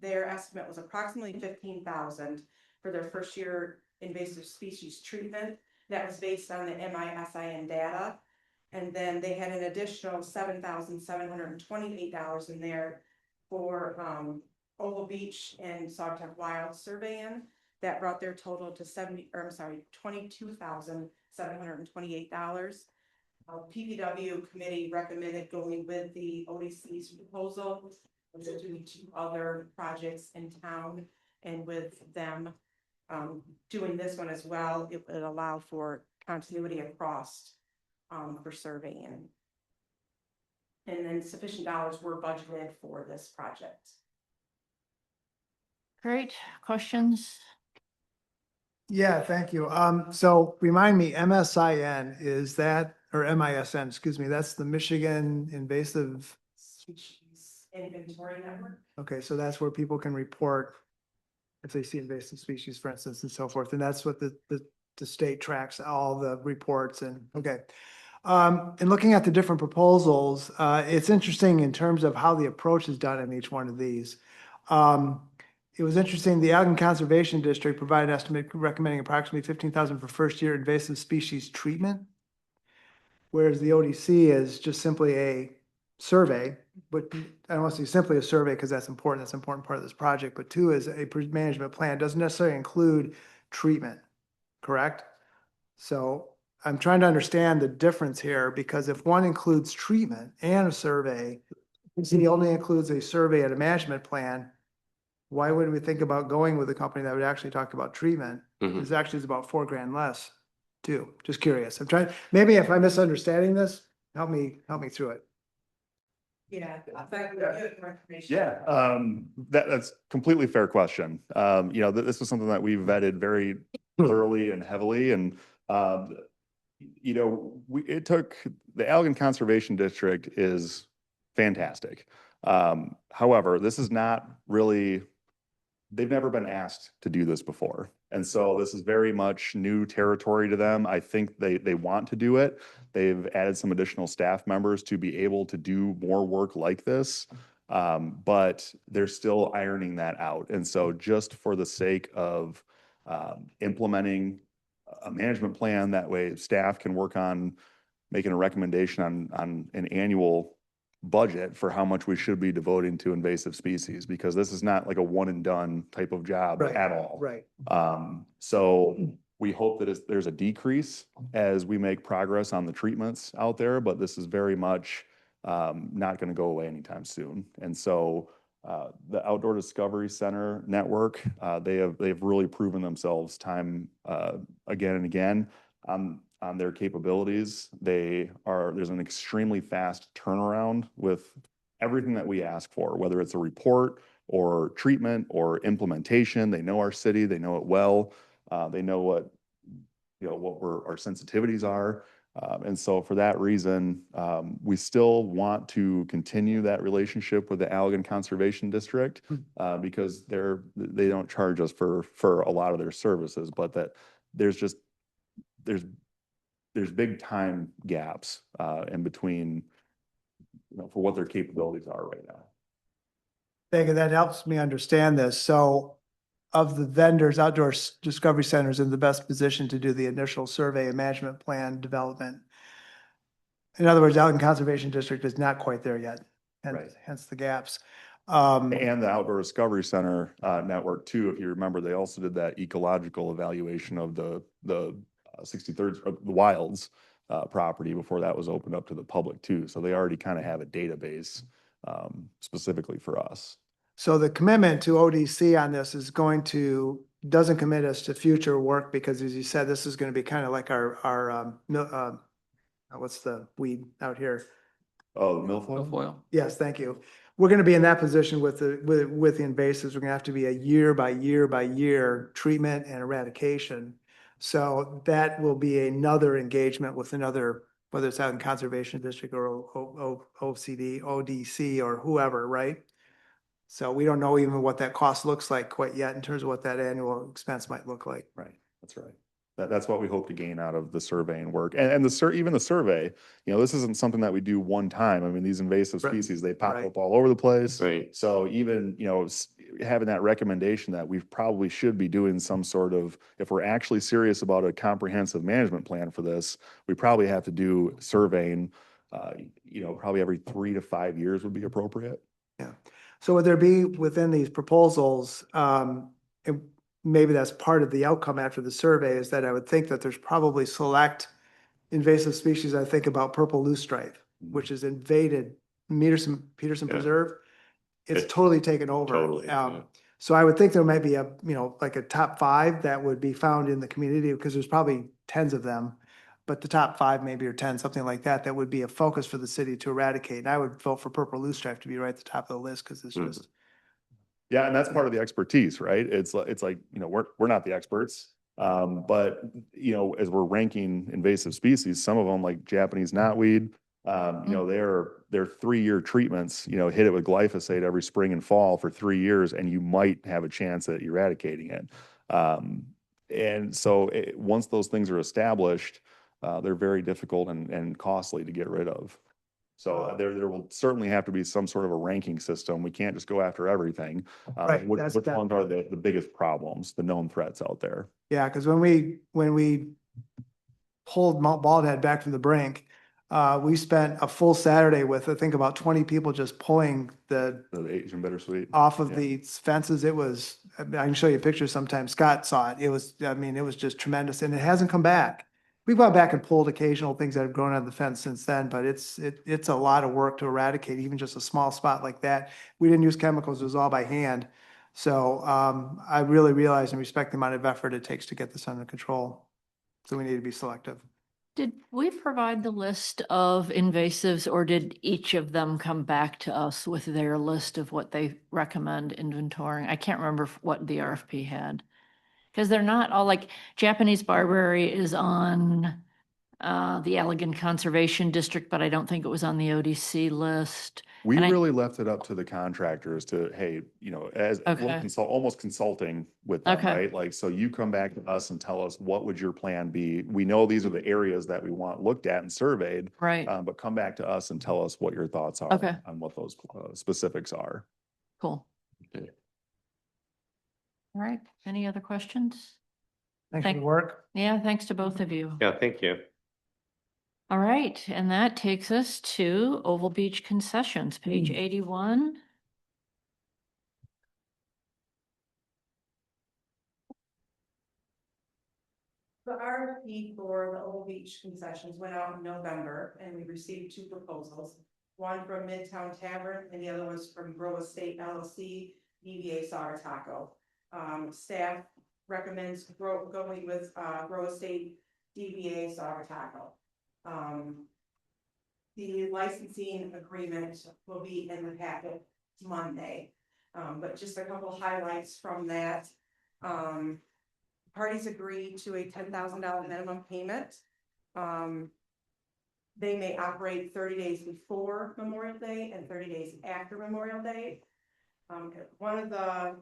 J: their estimate was approximately $15,000 for their first year invasive species treatment. That was based on the MISIN data. And then they had an additional $7,728 in there for Oval Beach and Saugatuck Wild surveying. That brought their total to $22,728. PPW committee recommended going with the ODC's proposal, which is doing 2 other projects in town, and with them doing this one as well, it would allow for continuity across for surveying. And then sufficient dollars were budgeted for this project.
A: Great, questions?
C: Yeah, thank you. So remind me, MSIN, is that, or MISN, excuse me, that's the Michigan Invasive.
J: Species Inventory Network.
C: Okay, so that's where people can report if they see invasive species, for instance, and so forth. And that's what the state tracks all the reports and, okay. And looking at the different proposals, it's interesting in terms of how the approach is done in each one of these. It was interesting, the Allegan Conservation District provided an estimate recommending approximately 15,000 for first year invasive species treatment. Whereas the ODC is just simply a survey, but I don't want to say simply a survey because that's important. That's an important part of this project. But 2 is a management plan, doesn't necessarily include treatment, correct? So I'm trying to understand the difference here, because if one includes treatment and a survey, he only includes a survey and a management plan, why would we think about going with a company that would actually talk about treatment?
E: Mhm.
C: It's actually about $4,000 less too. Just curious. I'm trying, maybe if I'm misunderstanding this, help me through it.
J: Yeah. In fact, we have more information.
K: Yeah, that's completely fair question. This was something that we vetted very thoroughly and heavily, and it took, the Allegan Conservation District is fantastic. However, this is not really, they've never been asked to do this before. And so this is very much new territory to them. I think they want to do it. They've added some additional staff members to be able to do more work like this. But they're still ironing that out. And so just for the sake of implementing a management plan, that way staff can work on making a recommendation on an annual budget for how much we should be devoting to invasive species, because this is not like a one and done type of job
C: Right,
K: at all.
C: right.
K: So we hope that there's a decrease as we make progress on the treatments out there, but this is very much not going to go away anytime soon. And so the Outdoor Discovery Center network, they've really proven themselves time again and again on their capabilities. There's an extremely fast turnaround with everything that we ask for, whether it's a report or treatment or implementation. They know our city, they know it well. They know what our sensitivities are. And so for that reason, we still want to continue that relationship with the Allegan Conservation District because they don't charge us for a lot of their services, but that there's big time gaps in between, for what their capabilities are right now.
C: Thank you. That helps me understand this. So of the vendors, Outdoor Discovery Center is in the best position to do the initial survey and management plan development. In other words, Allegan Conservation District is not quite there yet,
K: Right.
C: hence the gaps.
K: And the Outdoor Discovery Center network too, if you remember, they also did that ecological evaluation of the 63rd, the Wilds property before that was opened up to the public too. So they already kind of have a database specifically for us.
C: So the commitment to ODC on this doesn't commit us to future work because, as you said, this is going to be kind of like our what's the weed out here?
K: Oh, milfoil?
I: Milfoil.
C: Yes, thank you. We're going to be in that position with the invasives. We're going to have to be a year by year treatment and eradication. So that will be another engagement with another, whether it's out in Conservation District or OCD, ODC or whoever, right? So we don't know even what that cost looks like quite yet in terms of what that annual expense might look like.
K: Right, that's right. That's what we hope to gain out of the surveying work. And even the survey, this isn't something that we do one time. I mean, these invasive
C: Right.
K: species, they pop
C: Right.
K: up all over the place.
I: Right.
K: So even, having that recommendation that we probably should be doing some sort of, if we're actually serious about a comprehensive management plan for this, we probably have to do surveying, probably every 3 to 5 years would be appropriate.
C: Yeah. So would there be within these proposals, and maybe that's part of the outcome after the survey, is that I would think that there's probably select invasive species. I think about purple loosestrife, which is invaded Peterson
I: Yeah.
C: Preserve. It's
I: It-
C: totally taken over.
I: Totally, yeah.
C: So I would think there might be like a top 5 that would be found in the community because there's probably tens of them. But the top 5 maybe or 10, something like that, that would be a focus for the city to eradicate. And I would vote for purple loosestrife to be right at the top of the list because it's
I: Mhm.
C: just.
K: Yeah, and that's part of the expertise, right? It's like, we're not the experts. But as we're ranking invasive species, some of them like Japanese knotweed, their 3-year treatments, hit it with glyphosate every spring and fall for 3 years, and you might have a chance at eradicating it. And so once those things are established, they're very difficult and costly to get rid of. So there will certainly have to be some sort of a ranking system. We can't just go after everything.
C: Right,
K: Which
C: that's
K: ones are the biggest problems, the known threats out there?
C: Yeah, because when we pulled Mount Baldhead back from the brink, we spent a full Saturday with, I think, about 20 people just pulling
K: The Asian bittersweet?
C: off of
K: Yeah.
C: the fences. It was, I can show you pictures sometime. Scott saw it. It was just tremendous, and it hasn't come back. We've gone back and pulled occasional things that have grown on the fence since then, but it's a lot of work to eradicate even just a small spot like that. We didn't use chemicals, it was all by hand. So I really realize and respect the amount of effort it takes to get this under control. So we need to be selective.
A: Did we provide the list of invasives, or did each of them come back to us with their list of what they recommend inventorying? I can't remember what the RFP had. Because they're not all like Japanese barberry is on the Allegan Conservation District, but I don't think it was on the ODC list.
K: We
A: And I-
K: really left it up to the contractors to, hey, you know, as
A: Okay.
K: almost consulting with them,
A: Okay.
K: right? Like, so you come back to us and tell us, what would your plan be? We know these are the areas that we want looked at and surveyed,
A: Right,
K: but come back to us and tell us what your thoughts are
A: Okay.
K: on what those specifics are.
A: cool.
K: Okay.
A: All right, any other questions?
C: Thanks for
A: Thank-
C: the work.
A: Yeah, thanks to both of you.
E: Yeah, thank you.
A: All right, and that takes us to Oval Beach concessions, page 81.
J: The RFP for the Old Beach concessions went out in November and we received two proposals. One from Midtown Tavern and the other was from Grow Estate LLC, DBA Sauer Taco. Staff recommends going with Grow Estate DBA Sauer Taco. The licensing agreement will be in the packet Monday. But just a couple highlights from that. Parties agree to a $10,000 minimum payment. They may operate 30 days before Memorial Day and 30 days after Memorial Day. One of the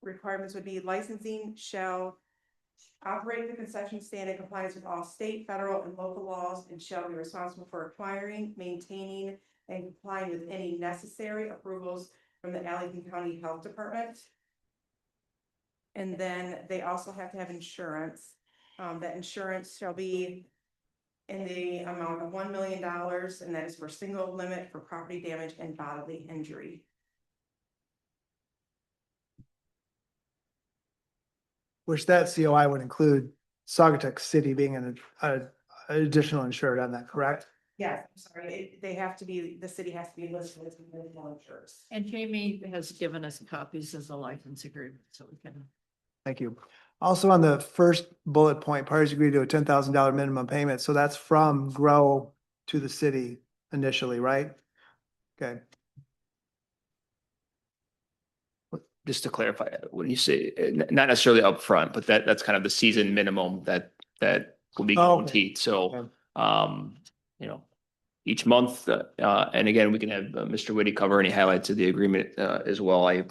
J: requirements would be licensing shall operate the concession stand in compliance with all state, federal, and local laws and shall be responsible for acquiring, maintaining, and complying with any necessary approvals from the Allegan County Health Department. And then they also have to have insurance. That insurance shall be in the amount of $1 million, and that is for single limit for property damage and bodily injury.
C: Which that COI would include Saugatuck City being an additional insured on that, correct?
J: Yes, I'm sorry, they have to be, the city has to be listed as individual insurers.
A: And Jamie has given us copies as a license agreement, so we can.
C: Thank you. Also on the first bullet point, parties agree to a $10,000 minimum payment. So that's from Grow to the city initially, right? Okay.
I: Just to clarify, when you say, not necessarily upfront, but that's kind of the season minimum that will be
C: Oh, okay.
I: guaranteed. So,
C: Okay.
I: you know, each month, and again, we can have Mr. Whitty cover any highlights of the agreement as well. I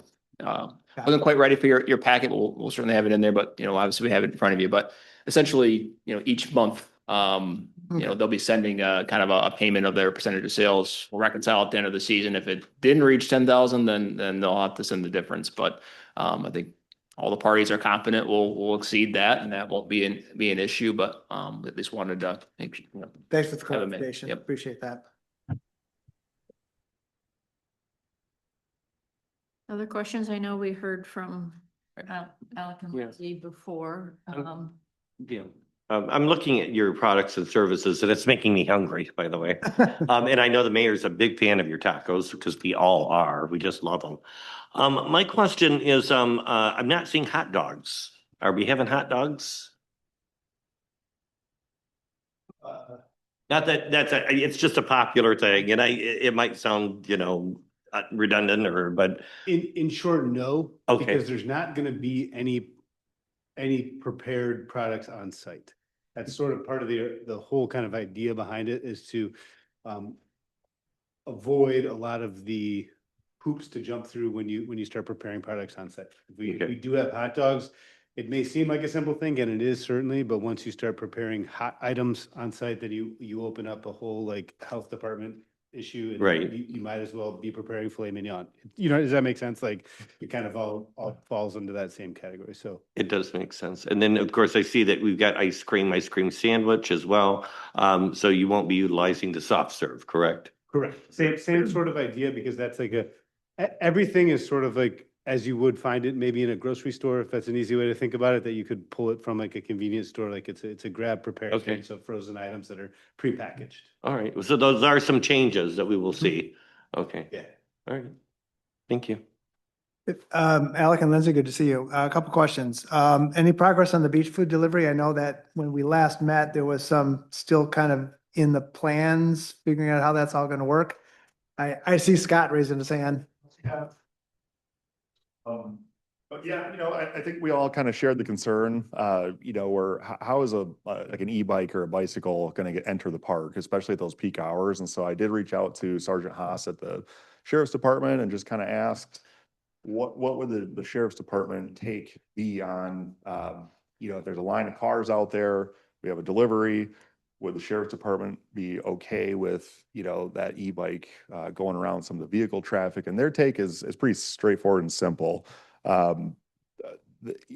I: wasn't quite ready for your packet. We'll certainly have it in there, but you know, obviously we have it in front of you. But essentially, you know, each month, you know, they'll be sending kind of a payment of their percentage of sales. We'll reconcile at the end of the season. If it didn't reach 10,000, then they'll have to send the difference. But I think all the parties are confident we'll exceed that, and that won't be an issue. But at least wanted to make you know,
C: Thanks for the
I: Have a minute.
C: clarification.
I: Yep.
C: Appreciate that.
A: Other questions? I know we heard from Alec and
E: Yeah.
A: Lindsay before.
E: Yeah. I'm looking at your products and services and it's making me hungry, by the way. And I know the mayor's a big fan of your tacos because we all are. We just love them. My question is, I'm not seeing hot dogs. Are we having hot dogs? Not that it's just a popular thing and it might sound, you know, redundant but
L: In short, no.
E: Okay.
L: Because there's not gonna be any prepared products on site. That's sort of part of the whole kind of idea behind it is to avoid a lot of the hoops to jump through when you start preparing products on site. We
E: Okay.
L: do have hot dogs. It may seem like a simple thing, and it is certainly, but once you start preparing hot items on site, then you open up a whole like health department issue. And
E: Right.
L: You might as well be preparing filet mignon. You know, does that make sense? Like it kind of all falls into that same category. So
E: it does make sense. And then, of course, I see that we've got ice cream sandwich as well. So you won't be utilizing the soft serve, correct?
L: correct. Same sort of idea because that's like everything is sort of like as you would find it maybe in a grocery store, if that's an easy way to think about it, that you could pull it from like a convenience store, like it's a grab prepared
E: Okay.
L: thing, so frozen items that are prepackaged.
E: All right. So those are some changes that we will see. Okay.
L: Yeah.
E: All right. Thank you.
C: Alec and Lindsay, good to see you. A couple questions. Any progress on the beach food delivery? I know that when we last met, there was some still kind of in the plans, figuring out how that's all going to work. I see Scott raising his hand.
K: But yeah, I think we all kind of shared the concern, where how is like an e-bike or a bicycle going to enter the park, especially at those peak hours? And so I did reach out to Sergeant Haas at the Sheriff's Department and just kind of asked, what would the Sheriff's Department take be on, if there's a line of cars out there, we have a delivery, would the Sheriff's Department be okay with, that e-bike going around some of the vehicle traffic? And their take is pretty straightforward and simple.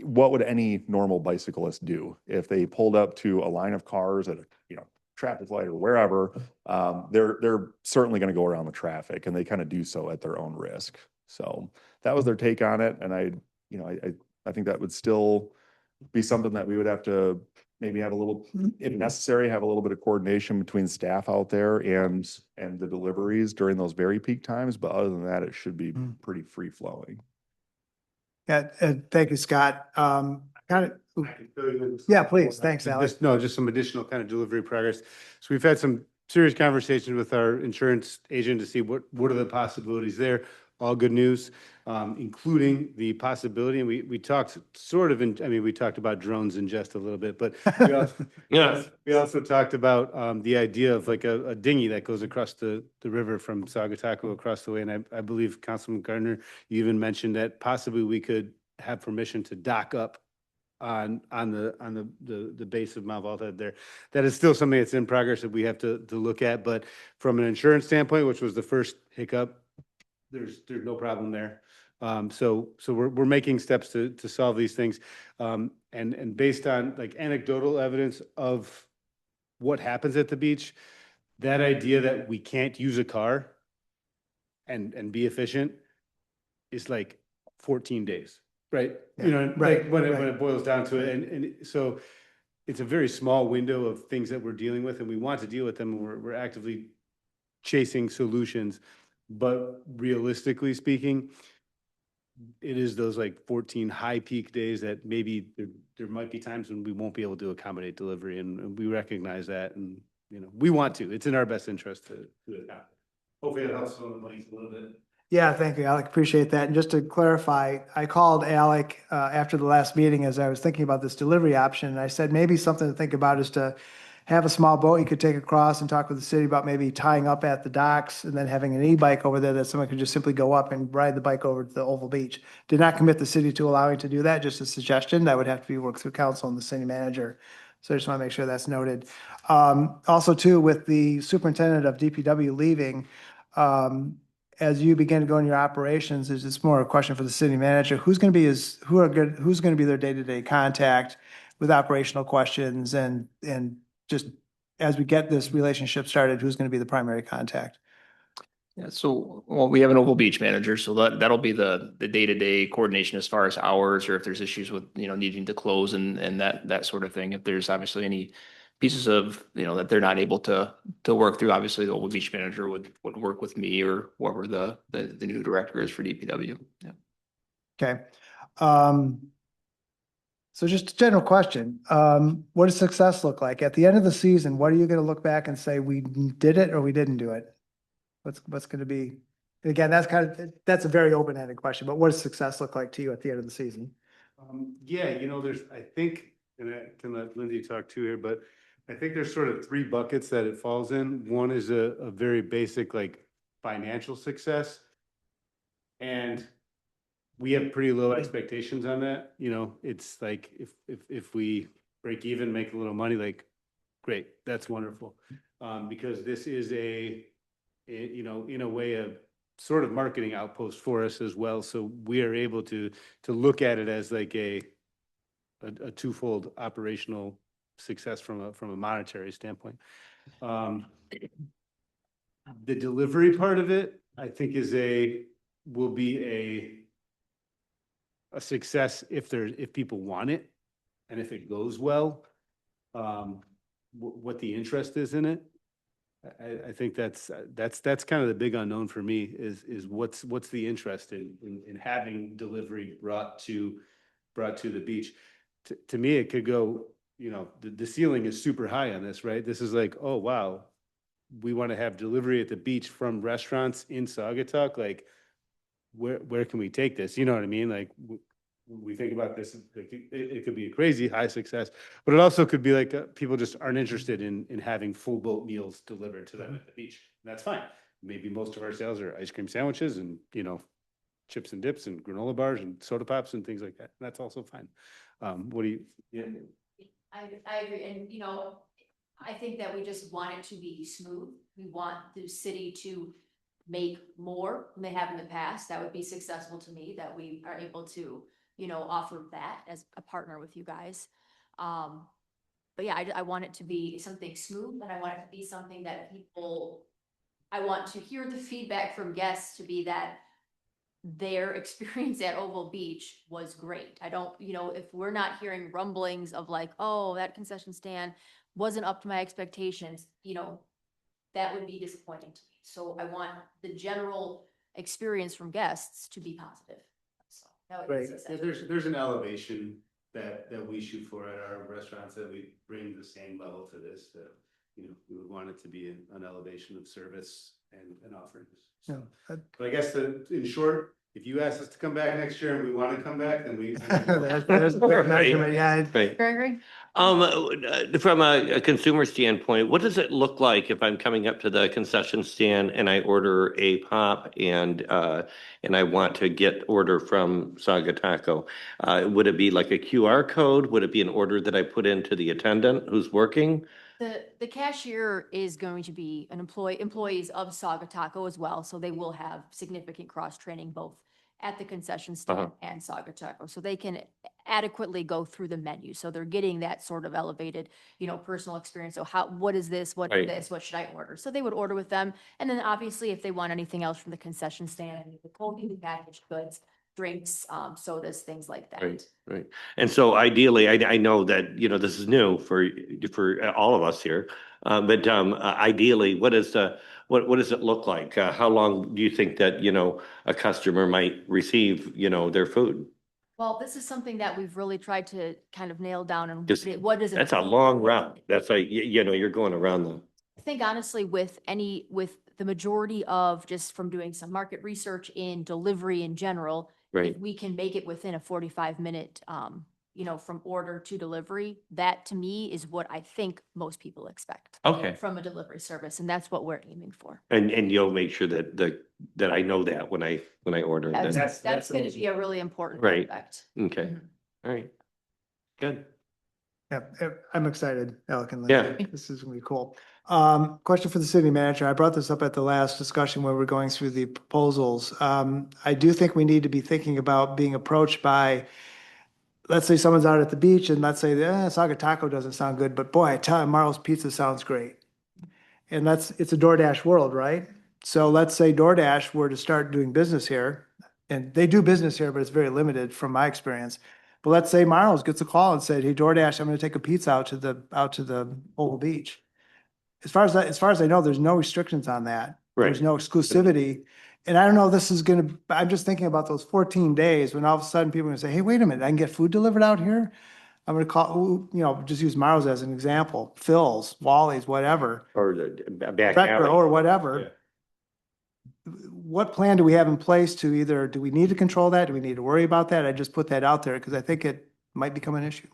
K: What would any normal bicyclist do if they pulled up to a line of cars at a traffic light or wherever? They're certainly going to go around the traffic, and they kind of do so at their own risk. So that was their take on it, and I think that would still be something that we would have to maybe have a little, if necessary, have a little bit of coordination between staff out there and the deliveries during those very peak times. But other than that, it should be pretty free flowing.
C: Yeah, thank you, Scott. Yeah, please. Thanks, Alex.
L: Just some additional kind of delivery progress. So we've had some serious conversations with our insurance agent to see what are the possibilities there. All good news, including the possibility, and we talked we talked about drones in just a little bit, but we also talked about the idea of like a dinghy that goes across the river from Saugatuck across the way. And I believe Councilman Gardner, you even mentioned that possibly we could have permission to dock up on the base of Mount Volta there. That is still something that's in progress that we have to look at. But from an insurance standpoint, which was the first hiccup, there's no problem there. So we're making steps to solve these things. And based on like anecdotal evidence of what happens at the beach, that idea that we can't use a car and be efficient is like 14 days, right?
C: Right,
L: Like when
C: right.
L: it boils down to it. And so it's a very small window of things that we're dealing with, and we want to deal with them. We're actively chasing solutions. But realistically speaking, it is those like 14 high peak days that maybe there might be times when we won't be able to accommodate delivery, and we recognize that, and we want to. It's in our best interest to do it. Hopefully that helps some of the money a little bit.
C: Yeah, thank you, Alec. Appreciate that. And just to clarify, I called Alec after the last meeting as I was thinking about this delivery option. And I said, maybe something to think about is to have a small boat you could take across and talk with the city about maybe tying up at the docks and then having an e-bike over there that someone could just simply go up and ride the bike over to the Oval Beach. Did not commit the city to allowing to do that, just a suggestion. That would have to be worked through council and the city manager. So I just want to make sure that's noted. Also too, with the superintendent of DPW leaving, as you begin to go in your operations, is it's more a question for the city manager. Who's going to be their day-to-day contact with operational questions and just as we get this relationship started, who's going to be the primary contact?
I: Yeah, so, well, we have an Oval Beach manager, so that'll be the day-to-day coordination as far as hours, or if there's issues with, needing to close and that sort of thing. If there's obviously any pieces of, that they're not able to work through, obviously the Oval Beach manager would work with me or whoever the new director is for DPW. Yeah.
C: Okay. So just a general question. What does success look like? At the end of the season, what are you going to look back and say, we did it or we didn't do it? What's going to be, again, that's a very open-ended question, but what does success look like to you at the end of the season?
L: I think, and I can let Lindsay talk too here, but I think there's sort of three buckets that it falls in. One is a very basic, like financial success. And we have pretty low expectations on that. It's like, if we break even, make a little money, like, great, that's wonderful. Because this is in a way, a sort of marketing outpost for us as well. So we are able to look at it as like a twofold operational success from a monetary standpoint. The delivery part of it, I think, will be a success if people want it and if it goes well. What the interest is in it. I think that's kind of the big unknown for me is what's the interest in having delivery brought to the beach. To me, it could go, the ceiling is super high on this, right? This is like, oh, wow, we want to have delivery at the beach from restaurants in Saugatuck. Like, where can we take this? You know what I mean? Like, we think about this, it could be a crazy high success, but it also could be like, people just aren't interested in having full boat meals delivered to them at the beach. And that's fine. Maybe most of our sales are ice cream sandwiches and, you know, chips and dips and granola bars and soda pops and things like that. That's also fine. What do you? Yeah.
M: I agree, and you know, I think that we just want it to be smooth. We want the city to make more than they have in the past. That would be successful to me, that we are able to, you know, offer that as a partner with you guys. But yeah, I want it to be something smooth, and I want it to be something that people, I want to hear the feedback from guests to be that their experience at Oval Beach was great. I don't, you know, if we're not hearing rumblings of like, oh, that concession stand wasn't up to my expectations, you know, that would be disappointing to me. So I want the general experience from guests to be positive. So that would be
L: Right,
M: success.
L: there's an elevation that we shoot for at our restaurants, that we bring the same level to this, that, you know, we would want it to be an elevation of service and offerings.
C: Yeah,
L: So, but I guess in short, if you ask us to come back next year and we want to come back, then we.
C: There's a quick measurement, yeah.
E: Right.
A: Gregory?
E: From a consumer standpoint, what does it look like if I'm coming up to the concession stand and I order a pop and I want to order from Saga Taco? Would it be like a QR code? Would it be an order that I put into the attendant who's working?
M: The cashier is going to be an employees of Saga Taco as well, so they will have significant cross-training both at the concession stand and Saga Taco, so they can adequately go through the menu. So they're getting that sort of elevated, you know, personal experience. So what is this? What is
E: Right.
M: this? What should I order? So they would order with them. And then obviously if they want anything else from the concession stand, the cold packaged goods, drinks, sodas, things like that.
E: Right, right. And so ideally, I know that, you know, this is new for all of us here. But ideally, what does it look like? How long do you think that, you know, a customer might receive, you know, their food?
M: Well, this is something that we've really tried to kind of nail down and
E: Just-
M: what is it?
E: That's a long route. That's like, you know, you're going around the.
M: I think honestly, with the majority of, just from doing some market research in delivery in general,
E: Right.
M: if we can make it within a 45-minute, you know, from order to delivery, that to me is what I think most people expect.
E: Okay.
M: From a delivery service, and that's what we're aiming for.
E: And you'll make sure that I know that when I order. then.
M: That's going to be a really important
E: Right.
M: aspect.
E: Okay,
M: Mhm.
E: all right. Good.
C: Yeah, I'm excited, Alec and
E: Yeah.
C: Lindsay. This is gonna be cool. Question for the city manager. I brought this up at the last discussion where we're going through the proposals. I do think we need to be thinking about being approached by, let's say someone's out at the beach and let's say, Saga Taco doesn't sound good, but boy, I tell you, Marlo's Pizza sounds great. And it's a DoorDash world, right? So let's say DoorDash were to start doing business here, and they do business here, but it's very limited from my experience. But let's say Marlo's gets a call and said, hey, DoorDash, I'm gonna take a pizza out to the Oval Beach. As far as I know, there's no restrictions on that. There's
E: Right.
C: no exclusivity. And I don't know, this is gonna, I'm just thinking about those 14 days when all of a sudden people are gonna say, hey, wait a minute, I can get food delivered out here? I'm gonna call, you know, just use Marlo's as an example, Phil's, Wally's, whatever,
E: Or the back
C: Tractor
E: alley.
C: or whatever. What plan do we have in place to either, do we need to control that? Do we need to worry about that? I just put that out there because I think it might become an issue.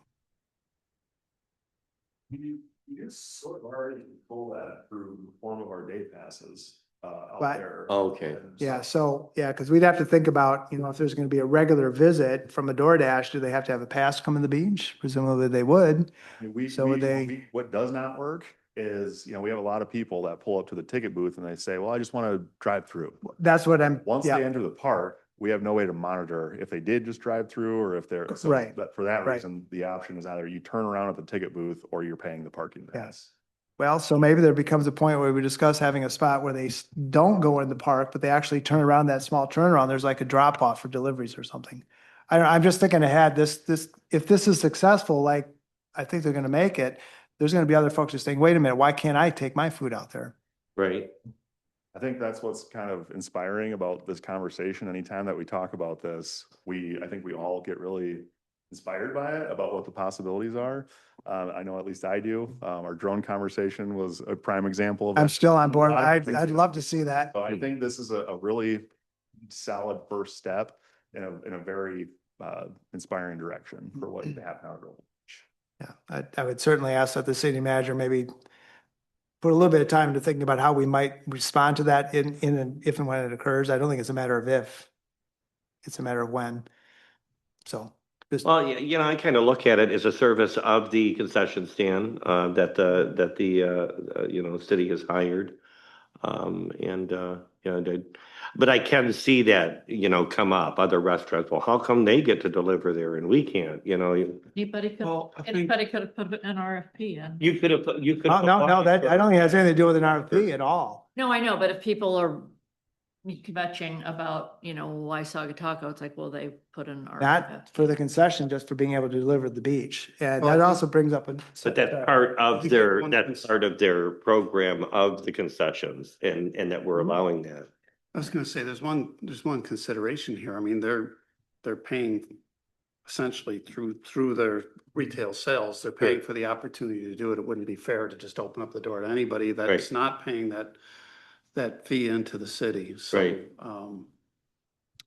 K: You just sort of already control that through the form of our day passes out
C: But-
K: there.
E: Okay.
K: And
C: Yeah, so, yeah, because we'd have to think about, you know, if there's gonna be a regular visit from a DoorDash, do they have to have a pass to come in the beach? Presumably they would.
K: I mean,
C: So would they-
K: what does not work is, you know, we have a lot of people that pull up to the ticket booth and they say, well, I just want to drive through.
C: That's what I'm,
K: Once
C: yeah,
K: they enter the park, we have no way to monitor if they did just drive through or if they're. So
C: Right,
K: But for that
C: right.
K: reason, the option is either you turn around at the ticket booth or you're paying the parking pass.
C: well, so maybe there becomes a point where we discuss having a spot where they don't go in the park, but they actually turn around that small turnaround. There's like a drop off for deliveries or something. I'm just thinking ahead, if this is successful, like I think they're gonna make it, there's gonna be other folks just saying, wait a minute, why can't I take my food out there?
E: Right.
K: I think that's what's kind of inspiring about this conversation. Anytime that we talk about this, I think we all get really inspired by it, about what the possibilities are. I know at least I do. Our drone conversation was a prime example of.
C: I'm
K: it.
C: still on board.
K: A lot of
C: I'd
K: things-
C: love to see that.
K: So I think this is a really solid first step in a very inspiring direction for what to happen out of Oval Beach.
C: Yeah, I would certainly ask that the city manager maybe put a little bit of time to thinking about how we might respond to that if and when it occurs. I don't think it's a matter of if, it's a matter of when. So. just-
E: Well, I kind of look at it as a service of the concession stand that the city has hired. But I can see that, come up, other restaurants, well, how come they get to deliver there and we can't,
A: Anybody could,
H: Well, I think-
A: anybody could have put an RFP in.
E: you could have,
C: No, that, I don't think it has anything to do with an RFP at all.
A: No, I know, but if people are kvetching about, why Sagataco, it's like, well, they put an RFP.
C: Not for the concession, just for being able to deliver the beach. And
H: Well, I
C: that
H: think-
C: also brings up.
E: But that's part of their program of the concessions and that we're allowing that.
H: I was gonna say, there's one consideration here. I mean, they're paying essentially through their retail sales, they're paying for the opportunity to do it. It wouldn't be fair to just open up the door to anybody that is not paying that fee into the city. So,
E: Right.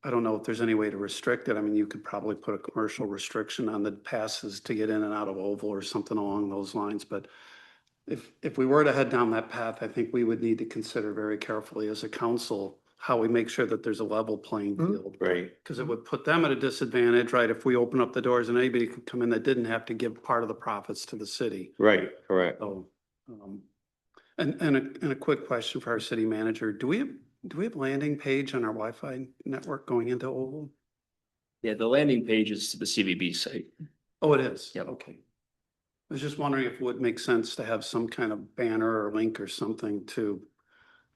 H: I don't know if there's any way to restrict it. I mean, you could probably put a commercial restriction on the passes to get in and out of Oval or something along those lines, but if we were to head down that path, I think we would need to consider very carefully as a council how we make sure that there's a level playing field.
E: Right.
H: Because it would put them at a disadvantage, right? If we open up the doors and anybody could come in that didn't have to give part of the profits to the city.
E: Right, correct.
H: So, and a quick question for our city manager. Do we have landing page on our Wi-Fi network going into Oval?
I: Yeah, the landing page is to the CVB site.
H: Oh, it is?
I: Yep.
H: Okay. I was just wondering if it would make sense to have some kind of banner or link or something to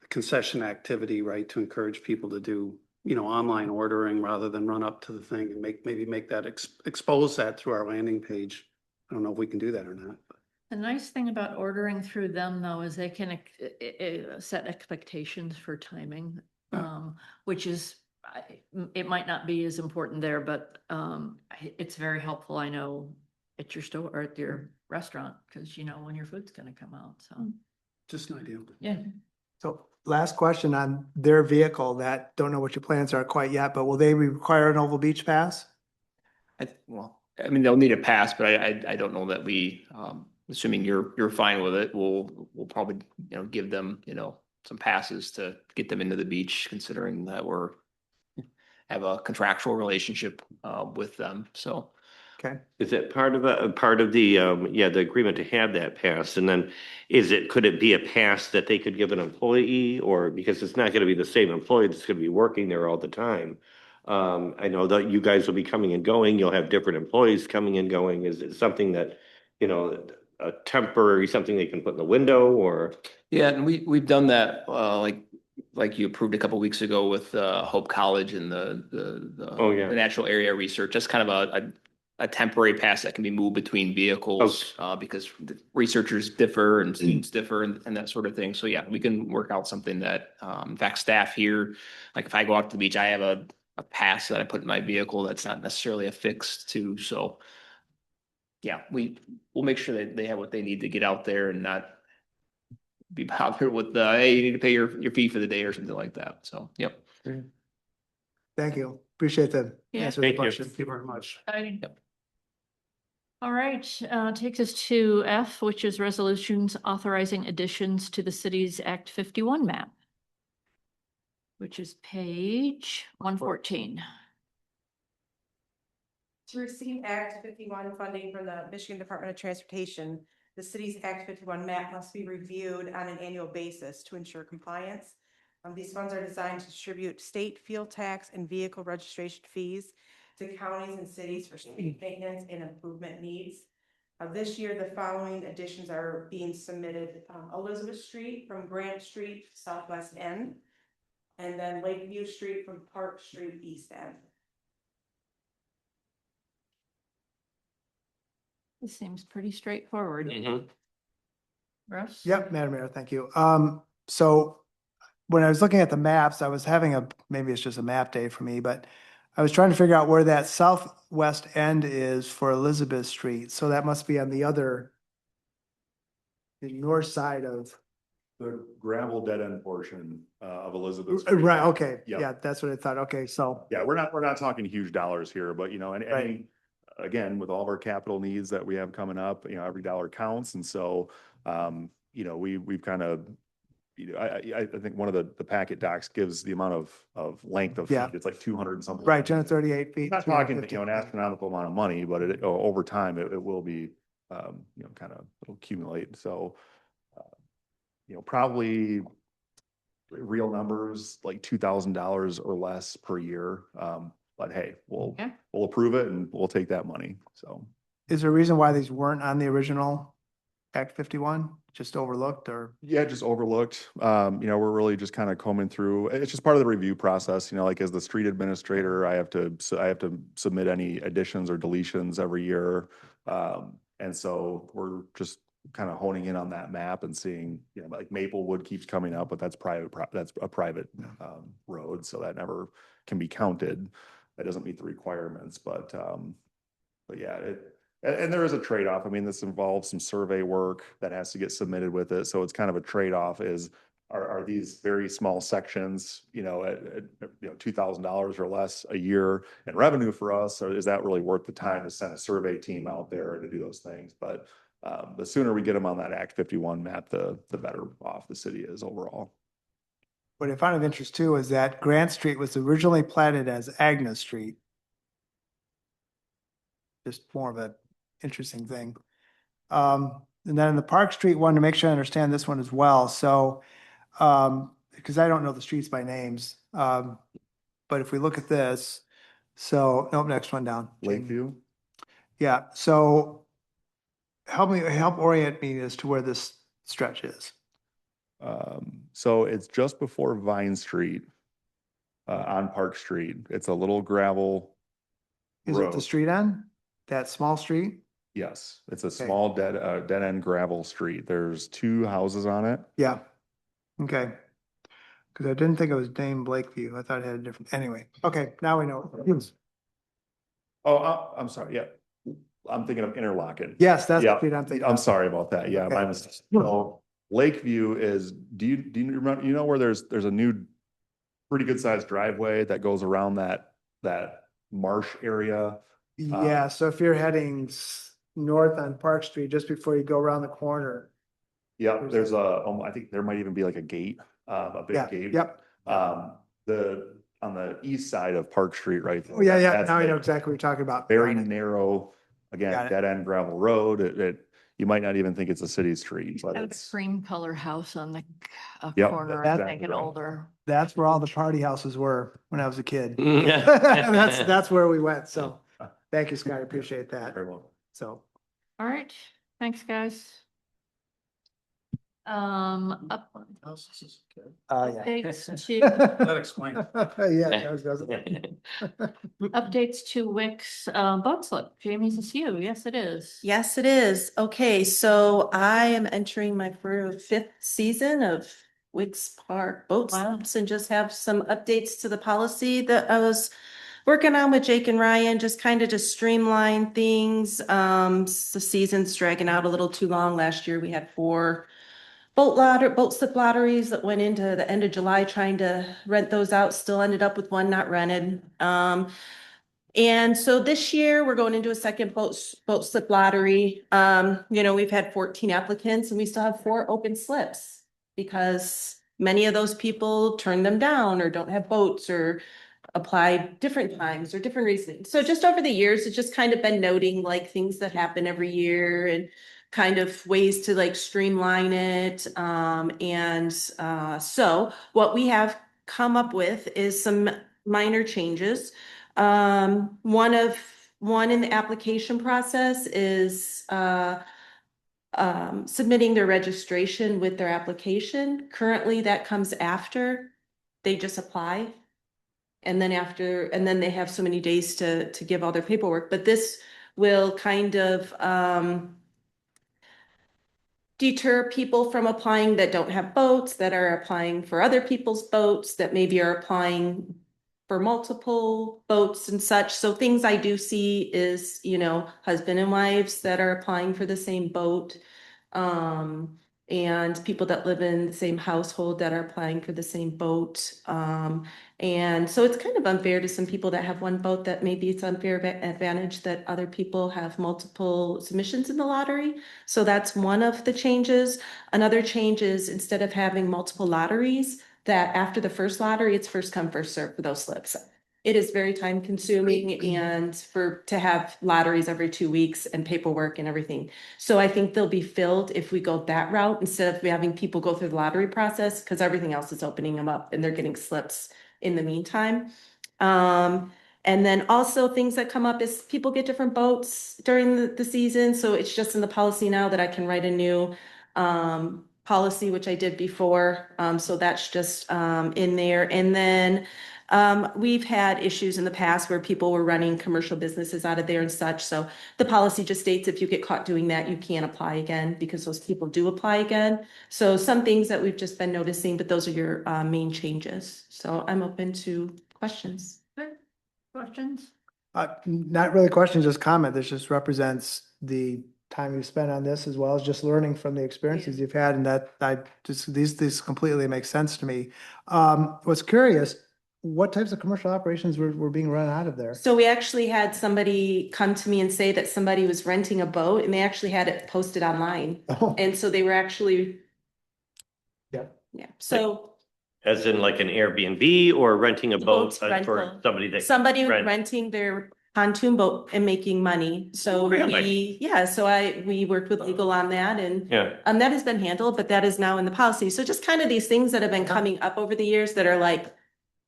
H: the concession activity, right? To encourage people to do, online ordering rather than run up to the thing and maybe make that, expose that through our landing page. I don't know if we can do that or not.
A: The nice thing about ordering through them though, is they can set expectations for timing, which is, it might not be as important there, but it's very helpful, I know, at your store or at your restaurant, because you know when your food's gonna come out, so.
H: Just an idea.
A: Yeah.
C: So last question on their vehicle that don't know what your plans are quite yet, but will they require an Oval Beach pass?
I: I mean, they'll need a pass, but I don't know that we, assuming you're fine with it, we'll probably, give them, some passes to get them into the beach, considering that have a contractual relationship, with them, so.
C: Okay.
E: Is it part of the agreement to have that pass? And then could it be a pass that they could give an employee, or because it's not gonna be the same employee that's gonna be working there all the time? I know that you guys will be coming and going, you'll have different employees coming and going. Is it something that, a temporary, something they can put in the window, or?
I: Yeah, and we've done that, like you approved a couple weeks ago with Hope College and the natural area research. That's kind of a temporary pass that can be moved between vehicles, because the researchers differ and students differ and that sort of thing. So yeah, we can work out something that, in fact, staff here, like if I go out to the beach, I have a pass that I put in my vehicle that's not necessarily affixed to. So yeah, we'll make sure that they have what they need to get out there and not be bothered with hey, you need to pay your fee for the day or something like that. So, yep.
C: Thank you. Appreciate the
A: Yeah.
C: answer to the
E: Thank you.
C: question.
H: Thank you very much.
A: Yep. All right, takes us to F, which is resolutions authorizing additions to the city's Act 51 map, which is page 114.
J: To receive Act 51 funding from the Michigan Department of Transportation, the city's Act 51 map must be reviewed on an annual basis to ensure compliance. These funds are designed to distribute state fuel tax and vehicle registration fees to counties and cities for street maintenance and improvement needs. This year, the following additions are being submitted: Elizabeth Street from Grant Street southwest end, and then Lakeview Street from Park Street east end.
A: This seems pretty straightforward. Russ?
C: Yep, Madam Mayor, thank you. So when I was looking at the maps, I was having maybe it's just a map day for me, but I was trying to figure out where that southwest end is for Elizabeth Street. So that must be on the north side of
K: The gravel dead end portion of Elizabeth. Street.
C: Right, okay,
K: Yep.
C: yeah, that's what I thought, okay, so,
K: Yeah, we're not talking huge dollars here, but you know, and
C: Right.
K: again, with all of our capital needs that we have coming up, you know, every dollar counts. And so, you know, we've kind of, you know, I think one of the packet docs gives the amount of length of
C: Yeah.
K: feet. It's like 200 and something.
C: right, 238 feet.
K: Not talking,
C: 350.
K: you know, an astronomical amount of money, but over time, it will be, you know, kind of, it'll accumulate. So, you know, probably real numbers, like $2,000 or less per year. But hey,
A: Okay.
K: we'll approve it and we'll take that money. So.
C: Is there a reason why these weren't on the original Act 51? Just overlooked or?
K: Yeah, just overlooked. You know, we're really just kind of combing through. It's just part of the review process, you know, like as the street administrator, I have to submit any additions or deletions every year. And so we're just kind of honing in on that map and seeing, you know, like Maplewood keeps coming up, but that's that's a private road, so that never can be counted. That doesn't meet the requirements, but yeah, and there is a trade-off. I mean, this involves some survey work that has to get submitted with it. So it's kind of a trade-off are these very small sections, you know, at you know, $2,000 or less a year in revenue for us? Or is that really worth the time to send a survey team out there to do those things? But the sooner we get them on that Act 51 map, the better off the city is overall.
C: What I found of interest too is that Grant Street was originally platted as Agnes Street. Just more of a interesting thing. And then in the Park Street one, to make sure I understand this one as well. So, because I don't know the streets by names. But if we look at this, so, nope, next one down.
K: Lakeview?
C: Yeah, so help orient me as to where this stretch is.
K: So it's just before Vine Street, on Park Street. It's a little gravel
C: Is it
K: road.
C: the street end? That small street?
K: Yes, it's a small dead end gravel street. There's 2 houses on it.
C: Yeah. Okay. Because I didn't think it was named Blakeview. I thought it had a different, anyway. Okay, now we know.
K: Oh, I'm sorry. Yeah. I'm thinking of Interlochen.
C: Yes, that's the
K: Yeah.
C: street I'm thinking.
K: I'm
C: of.
K: sorry about that. Yeah,
C: Okay.
K: my mistake. So Lakeview is, do you remember, you know where there's a new pretty good sized driveway that goes around that marsh area?
C: Yeah, so if you're heading north on Park Street, just before you go around the corner.
K: Yeah, there's I think there might even be like a gate, a big
C: Yeah,
K: gate.
C: yep.
K: On the east side of Park Street, right?
C: Oh, yeah, yeah.
K: That's
C: Now I
K: the
C: know exactly what you're talking about.
K: very
C: Got it.
K: narrow, again,
C: Got it.
K: dead end gravel road. You might not even think it's a city street, but
A: Have a
K: it's.
A: cream color house on the
K: Yep,
A: corner,
K: that's
A: I think,
K: exactly
A: an
K: right.
A: older.
C: That's where all the party houses were when I was a kid.
E: Yeah.
C: That's where we went. So thank you, Scott. I appreciate that.
K: Very well.
C: So.
A: All right, thanks, guys. Up.
C: Yeah.
A: Updates to,
H: That explains.
C: Yeah, that was-
A: updates to Wix, boat slip. Jamie's is you. Yes, it is.
B: Yes, it is. Okay, so I am entering my 5th season of Wicks Park Boat
A: Wow.
B: Slips and just have some updates to the policy that I was working on with Jake and Ryan, just kind of to streamline things. The season's dragging out a little too long. Last year we had 4 boat slip lotteries that went into the end of July trying to rent those out, still ended up with 1 not rented. And so this year we're going into a second boat slip lottery. We've had 14 applicants and we still have 4 open slips because many of those people turn them down or don't have boats or apply different times or different reasons. So just over the years, it's just kind of been noting like things that happen every year and kind of ways to like streamline it. So what we have come up with is some minor changes. One in the application process is submitting their registration with their application. Currently, that comes after they just apply. And then they have so many days to give all their paperwork. But this will kind of deter people from applying that don't have boats, that are applying for other people's boats, that maybe are applying for multiple boats and such. So things I do see is, husband and wives that are applying for the same boat. and people that live in the same household that are applying for the same boat. And so it's kind of unfair to some people that have one boat, that maybe it's unfair advantage that other people have multiple submissions in the lottery. So that's one of the changes. Another change is, instead of having multiple lotteries, that after the first lottery, it's first come, first served for those slips. It is very time consuming and to have lotteries every 2 weeks and paperwork and everything. So I think they'll be filled if we go that route instead of having people go through the lottery process, because everything else is opening them up and they're getting slips in the meantime. And then also things that come up is people get different boats during the season. So it's just in the policy now that I can write a new policy, which I did before. So that's just in there. And then we've had issues in the past where people were running commercial businesses out of there and such. So the policy just states if you get caught doing that, you can't apply again, because those people do apply again. So some things that we've just been noticing, but those are your main changes. So I'm open to questions.
A: Questions?
C: Not really questions, just comment. This just represents the time you spent on this, as well as just learning from the experiences you've had, and that these completely make sense to me. Was curious, what types of commercial operations were being run out of there?
B: So we actually had somebody come to me and say that somebody was renting a boat, and they actually had it posted online.
C: Oh.
B: And so they were actually.
C: Yeah.
B: Yeah, so.
E: As in like an Airbnb or renting a boat for
B: rental.
E: somebody that.
B: Somebody
E: rent-
B: renting their pontoon boat and making money. So
E: Really?
B: we worked with legal on that, and
E: Yeah,
B: that has been handled, but that is now in the policy. So just kind of these things that have been coming up over the years that are like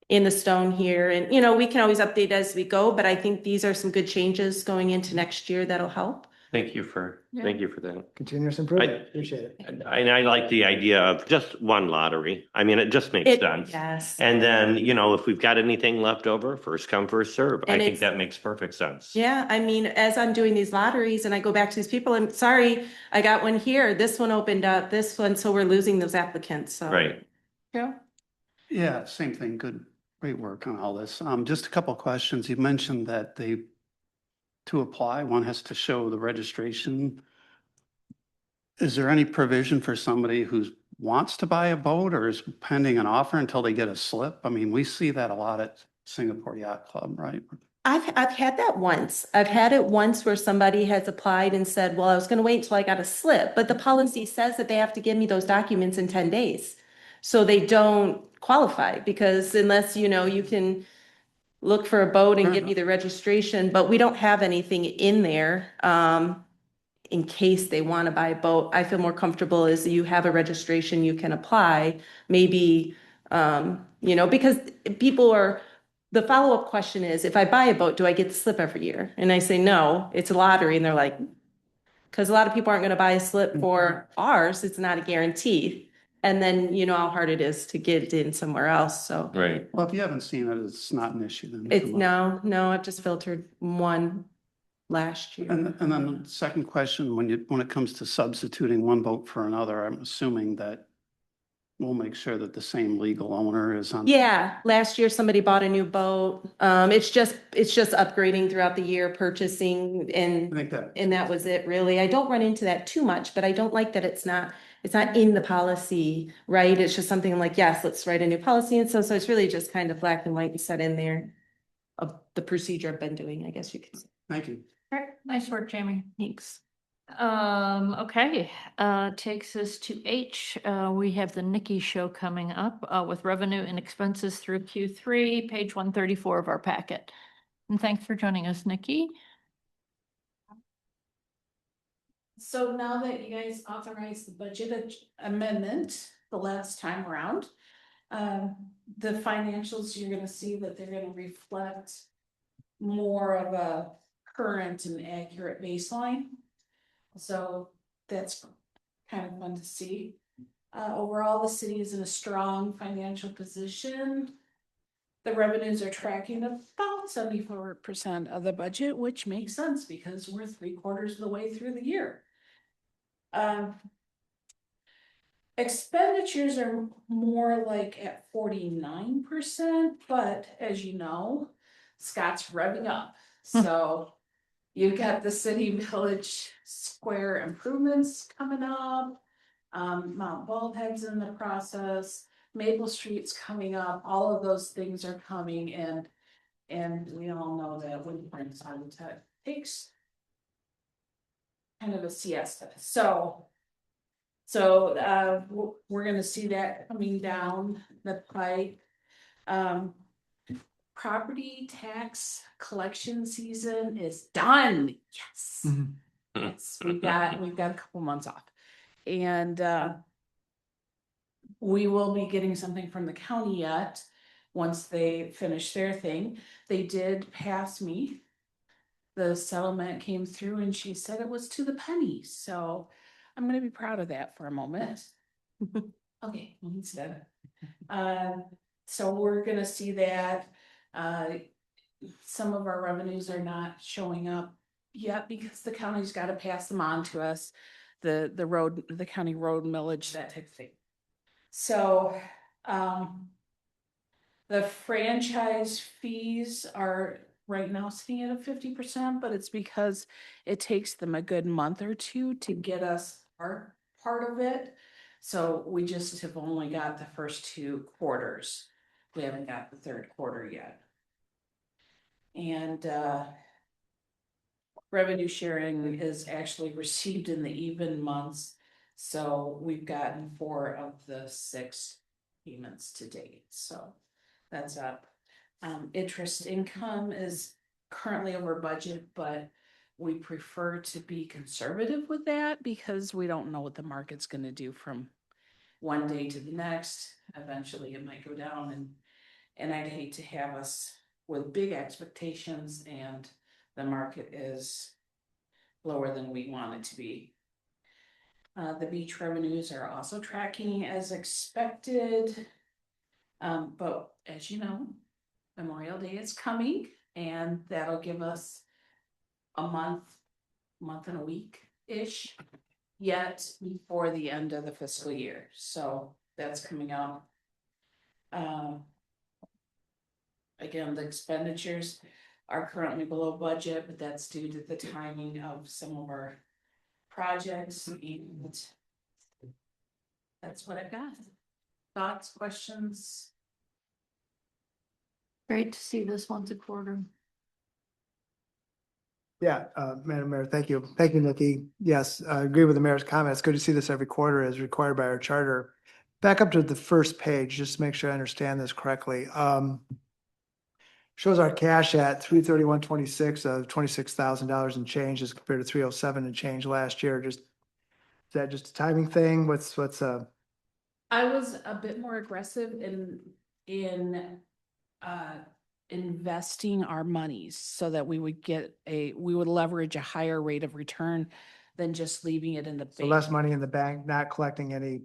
B: in the stone here. And, we can always update as we go, but I think these are some good changes going into next year that'll help.
E: thank you for that.
C: Continuous improvement, appreciate it.
E: And I like the idea of just one lottery. I mean, it just makes sense.
B: Yes.
E: And then, if we've got anything left over, first come, first serve. I
B: And
E: think
B: it's-
E: that makes perfect sense.
B: Yeah, I mean, as I'm doing these lotteries and I go back to these people, I'm sorry, I got one here, this one opened up, this one, so we're losing those applicants, so.
E: Right.
A: Yeah.
H: Yeah, same thing. Great work on all this. Just a couple of questions. You mentioned that to apply, one has to show the registration. Is there any provision for somebody who wants to buy a boat or is pending an offer until they get a slip? I mean, we see that a lot at Singapore Yacht Club, right?
B: I've had that once. I've had it once where somebody has applied and said, well, I was gonna wait until I got a slip, but the policy says that they have to give me those documents in 10 days. So they don't qualify, because unless, you can look for a boat and
H: Fair
B: get me the registration, but we don't have anything in there. In case they want to buy a boat, I feel more comfortable is you have a registration, you can apply, maybe, because the follow-up question is, if I buy a boat, do I get the slip every year? And I say, no, it's a lottery. And they're like, because a lot of people aren't going to buy a slip for ours. It's not a guarantee. And then you know how hard it is to get it in somewhere else. So
E: Right.
H: Well, if you haven't seen it, it's not an issue then.
B: it's no, I've just filtered one last year.
H: And then the second question, when it comes to substituting one boat for another, I'm assuming that we'll make sure that the same legal owner is on.
B: Yeah, last year somebody bought a new boat. It's just upgrading throughout the year, purchasing,
H: I
B: and
H: think that.
B: that was it really. I don't run into that too much, but I don't like that it's not in the policy, right? It's just something like, yes, let's write a new policy. And so it's really just kind of black and white and set in there of the procedure I've been doing, I guess you could say.
H: Thank you.
A: All right, nice work, Jamie.
B: Thanks.
A: Okay, takes us to H. We have the Nikki Show coming up, with revenue and expenses through Q3, page 134 of our packet. And thanks for joining us, Nikki.
N: So now that you guys authorized the budget amendment the last time around, the financials, you're gonna see that they're gonna reflect more of a current and accurate baseline. So that's kind of fun to see. Overall, the city is in a strong financial position. The revenues are tracking about 74% of the budget, which makes sense because we're 3/4 of the way through the year. Expenditures are more like at 49%, but as you know, Scott's revving up. So you've got the city village square improvements coming up. Mount Baldhead's in the process, Maple Street's coming up, all of those things are coming and we all know that Winter Habitat takes kind of a siesta, we're gonna see that coming down the pipe. Property tax collection season is done, yes. Yes, we've got a couple months off. And we will be getting something from the county yet, once they finish their thing. They did pass me. The settlement came through and she said it was to the penny, so I'm gonna be proud of that for a moment. Okay, instead. So we're gonna see that. Some of our revenues are not showing up yet because the county's gotta pass them on to us. The county road millage, that type of thing. So, the franchise fees are right now sitting at a 50%, but it's because it takes them a good month or two to get us our part of it. So we just have only got the first 2 quarters. We haven't got the 3rd quarter yet. And revenue sharing is actually received in the even months. So we've gotten 4 of the 6 payments to date. So that's up. Interest income is currently over budget, but we prefer to be conservative with that because we don't know what the market's gonna do from one day to the next. Eventually it might go down and I'd hate to have us with big expectations and the market is lower than we want it to be. The beach revenues are also tracking as expected. But as you know, Memorial Day is coming and that'll give us a month and a week-ish yet before the end of the fiscal year. So that's coming up. Again, the expenditures are currently below budget, but that's due to the timing of some of our projects and that's what I've got. Thoughts, questions?
A: Great to see this once a quarter.
C: Yeah, Madam Mayor, thank you. Thank you, Nikki. Yes, I agree with the mayor's comment. It's good to see this every quarter as required by our charter. Back up to the first page, just to make sure I understand this correctly. Shows our cash at 331.26 of $26,000 and change as compared to 307 and change last year. Is that just a timing thing? What's
N: I was a bit more aggressive in investing our monies so that we would leverage a higher rate of return than just leaving it in the
C: so
N: bank.
C: less money in the bank, not collecting any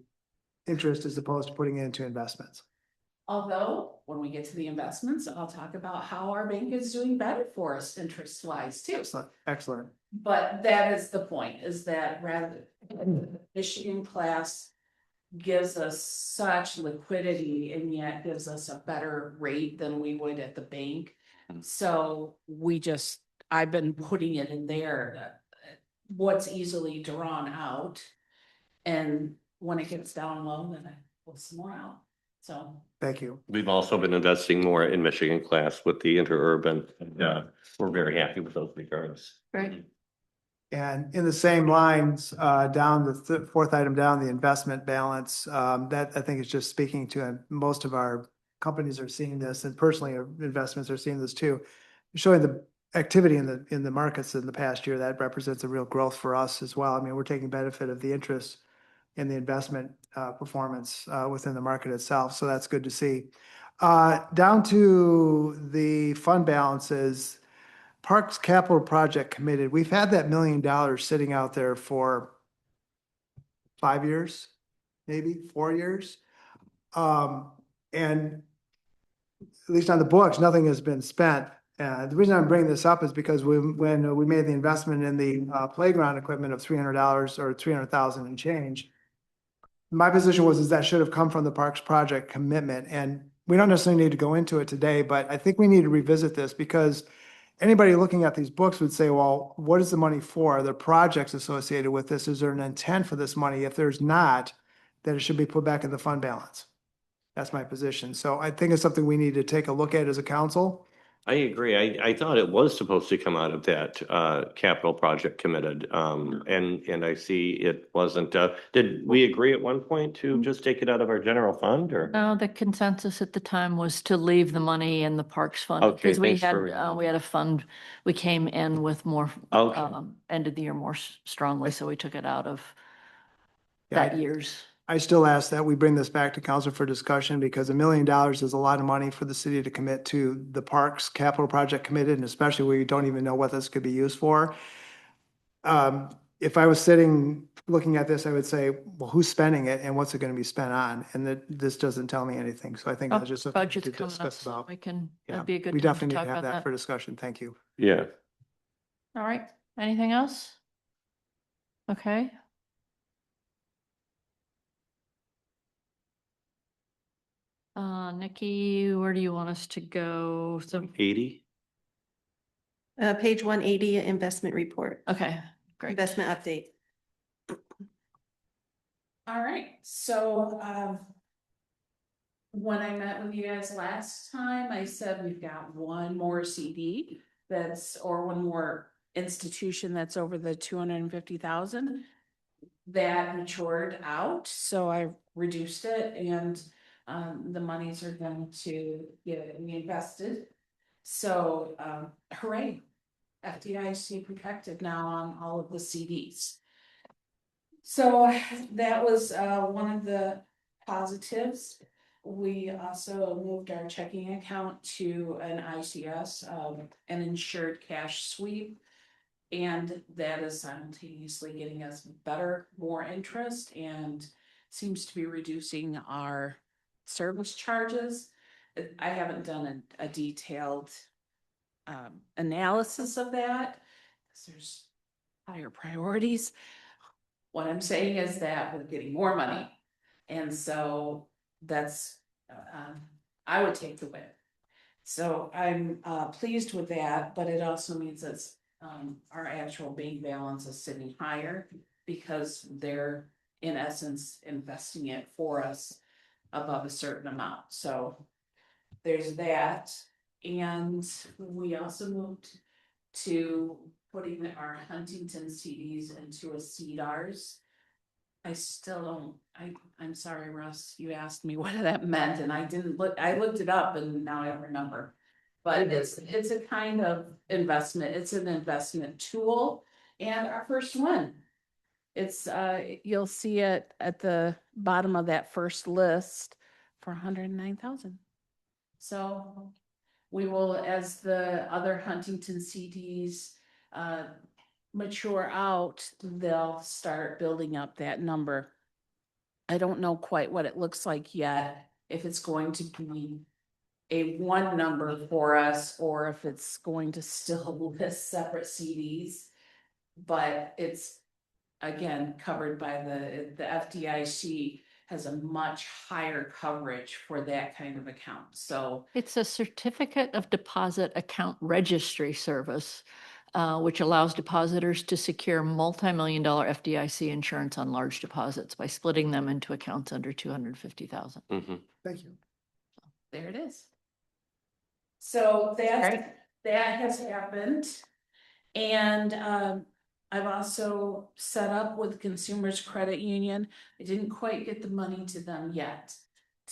C: interest as opposed to putting it into investments?
N: Although, when we get to the investments, I'll talk about how our bank is doing better for us interest wise too.
C: Excellent, excellent.
N: But that is the point, is that rather Michigan class gives us such liquidity and yet gives us a better rate than we would at the bank. So I've been putting it in there, what's easily drawn out. And when it gets down low, then I pull some more out. So.
C: Thank you.
E: We've also been investing more in Michigan class with the interurban. We're very happy with those regards.
A: Right.
C: And in the same lines, down the 4th item down, the investment balance, that I think is just speaking to most of our companies are seeing this, and personally, our investments are seeing this too. Showing the activity in the markets in the past year, that represents a real growth for us as well. I mean, we're taking benefit of the interest in the investment performance within the market itself, so that's good to see. Down to the fund balances. Parks Capital Project committed. We've had that $1 million sitting out there for 5 years, maybe 4 years. And at least on the books, nothing has been spent. The reason I'm bringing this up is because when we made the investment in the playground equipment of $300 or $300,000 and change, my position was that should have come from the Parks Project commitment. And we don't necessarily need to go into it today, but I think we need to revisit this because anybody looking at these books would say, well, what is the money for? Are there projects associated with this? Is there an intent for this money? If there's not, that it should be put back in the fund balance. That's my position. So I think it's something we need to take a look at as a council.
E: I agree. I thought it was supposed to come out of that capital project committed. And I see it wasn't. Did we agree at one point to just take it out of our general fund or?
A: No, the consensus at the time was to leave the money in the Parks Fund.
E: Okay,
A: Because
E: thanks for-
A: we had a fund, we came in with more,
E: Okay.
A: ended the year more strongly, so we took it out of
C: Yeah,
A: that year's.
C: I still ask that we bring this back to council for discussion because $1 million is a lot of money for the city to commit to the parks capital project committed, and especially where you don't even know what this could be used for. If I was sitting looking at this, I would say, well, who's spending it and what's it going to be spent on? And this doesn't tell me anything. So I think that's just something
A: Budget's
C: to
A: coming up,
C: discuss
A: so
C: about.
A: we can,
C: Yeah,
A: that'd be a good
C: we
A: time to
C: definitely need
A: talk
C: to have
A: about
C: that
A: that.
C: for discussion. Thank you.
E: Yeah.
A: All right, anything else? Okay. Nikki, where do you want us to go? So,
E: 80?
B: Page 180, investment report,
A: okay, great.
B: investment update.
N: All right, so, when I met with you guys last time, I said we've got one more CD or one more institution that's over the 250,000. That matured out, so I reduced it and, the monies are going to get reinvested. So, hooray, FDIC protected now on all of the CDs. So that was one of the positives. We also moved our checking account to an ICS, an insured cash sweep. And that is simultaneously getting us more interest and seems to be reducing our service charges. I haven't done a detailed analysis of that because there's higher priorities. What I'm saying is that we're getting more money. And so that's, I would take the win. So I'm pleased with that, but it also means that our actual bank balance is sitting higher because they're in essence investing it for us above a certain amount. So there's that. And we also moved to putting our Huntington CDs into a CDARS. I still don't, I'm sorry, Russ, you asked me what that meant and I didn't look, I looked it up and now I don't remember. But it's a kind of investment, it's an investment tool and our first one. It's, you'll see it at the bottom of that first list for 109,000. So we will, as the other Huntington CDs, mature out, they'll start building up that number. I don't know quite what it looks like yet, if it's going to be a one number for us or if it's going to still list separate CDs. But it's, again, covered by the FDIC has a much higher coverage for that kind of account. So
A: It's a certificate of deposit account registry service, which allows depositors to secure multi-million-dollar FDIC insurance on large deposits by splitting them into accounts under 250,000.
E: Mm-hmm.
C: Thank you.
N: there it is. So that has happened. And I've also set up with Consumers Credit Union. I didn't quite get the money to them yet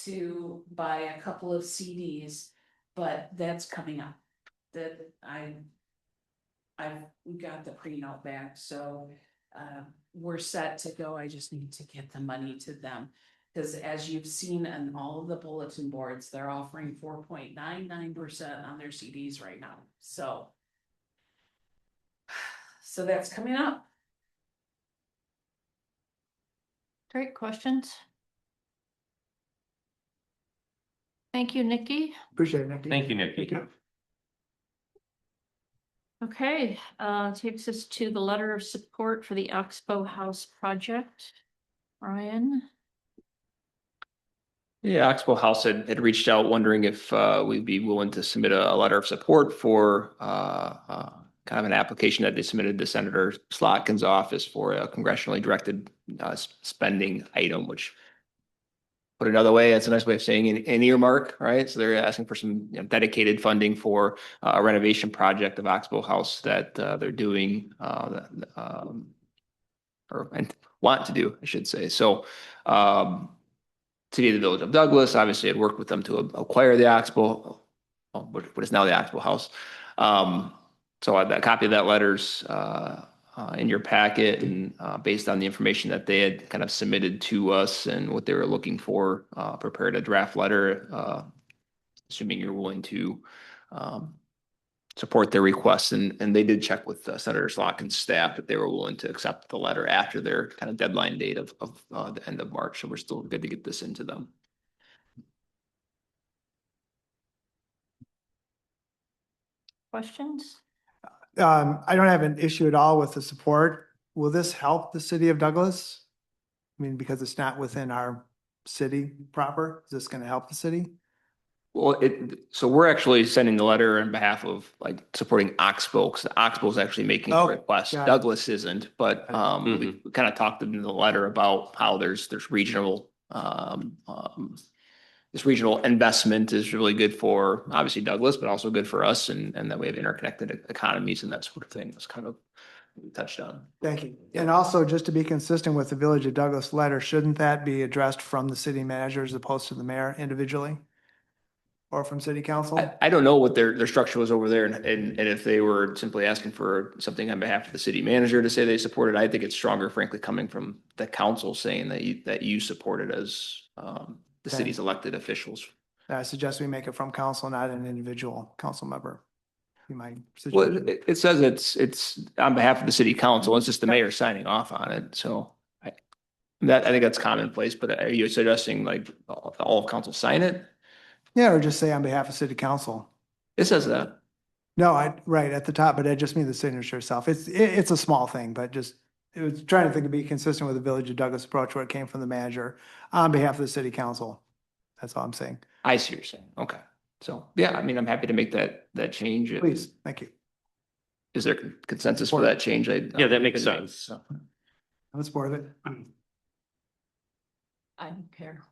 N: to buy a couple of CDs, but that's coming up. That I've got the pre-note back, so we're set to go. I just need to get the money to them. Because as you've seen on all of the bulletin boards, they're offering 4.99% on their CDs right now. So that's coming up.
A: Great questions. Thank you, Nikki.
C: Appreciate it, Nikki.
E: Thank you, Nikki.
C: Thank you.
A: Okay, takes us to the letter of support for the Oxbow House project. Ryan?
I: Yeah, Oxbow House had reached out wondering if we'd be willing to submit a letter of support for kind of an application that they submitted to Senator Slotkin's office for a congressionally directed spending item, which put it another way, it's a nice way of saying an earmark, right? So they're asking for some dedicated funding for a renovation project of Oxbow House that they're doing and want to do, I should say. So City of the Village of Douglas obviously had worked with them to acquire the Oxbow, what is now the Oxbow House. So a copy of that letter's in your packet, and based on the information that they had kind of submitted to us and what they were looking for, prepared a draft letter, assuming you're willing to support their requests. And they did check with Senator Slotkin's staff that they were willing to accept the letter after their kind of deadline date of the end of March. So we're still good to get this into them.
A: Questions?
C: I don't have an issue at all with the support. Will this help the city of Douglas? I mean, because it's not within our city proper, is this going to help the city?
I: Well, so we're actually sending the letter on behalf of like supporting Oxbow, because Oxbow is actually making the request.
C: got it.
I: Douglas isn't, but we kind of talked in the letter about how there's regional this regional investment is really good for obviously Douglas, but also good for us, and that we have interconnected economies and that sort of thing. That's kind of what we touched on.
C: Thank you. And also, just to be consistent with the Village of Douglas letter, shouldn't that be addressed from the city manager as opposed to the mayor individually? Or from city council?
I: I don't know what their structure was over there, and if they were simply asking for something on behalf of the city manager to say they support it. I think it's stronger, frankly, coming from the council saying that you support it as the city's elected officials.
C: I suggest we make it from council, not an individual council member. You might.
I: Well, it says it's on behalf of the city council. It's just the mayor signing off on it. So I think that's commonplace. But are you suggesting like all of council sign it?
C: Yeah, or just say on behalf of city council.
I: It says that.
C: No, right at the top, but I just mean the signature itself. It's a small thing, but just, it was trying to think of be consistent with the Village of Douglas approach where it came from the manager on behalf of the city council. That's all I'm saying.
I: I see what you're saying. Okay. So, yeah, I mean, I'm happy to make that change.
C: Please, thank you.
I: Is there consensus for that change?
E: Yeah, that makes sense.
C: I'm support of it.
A: I don't care.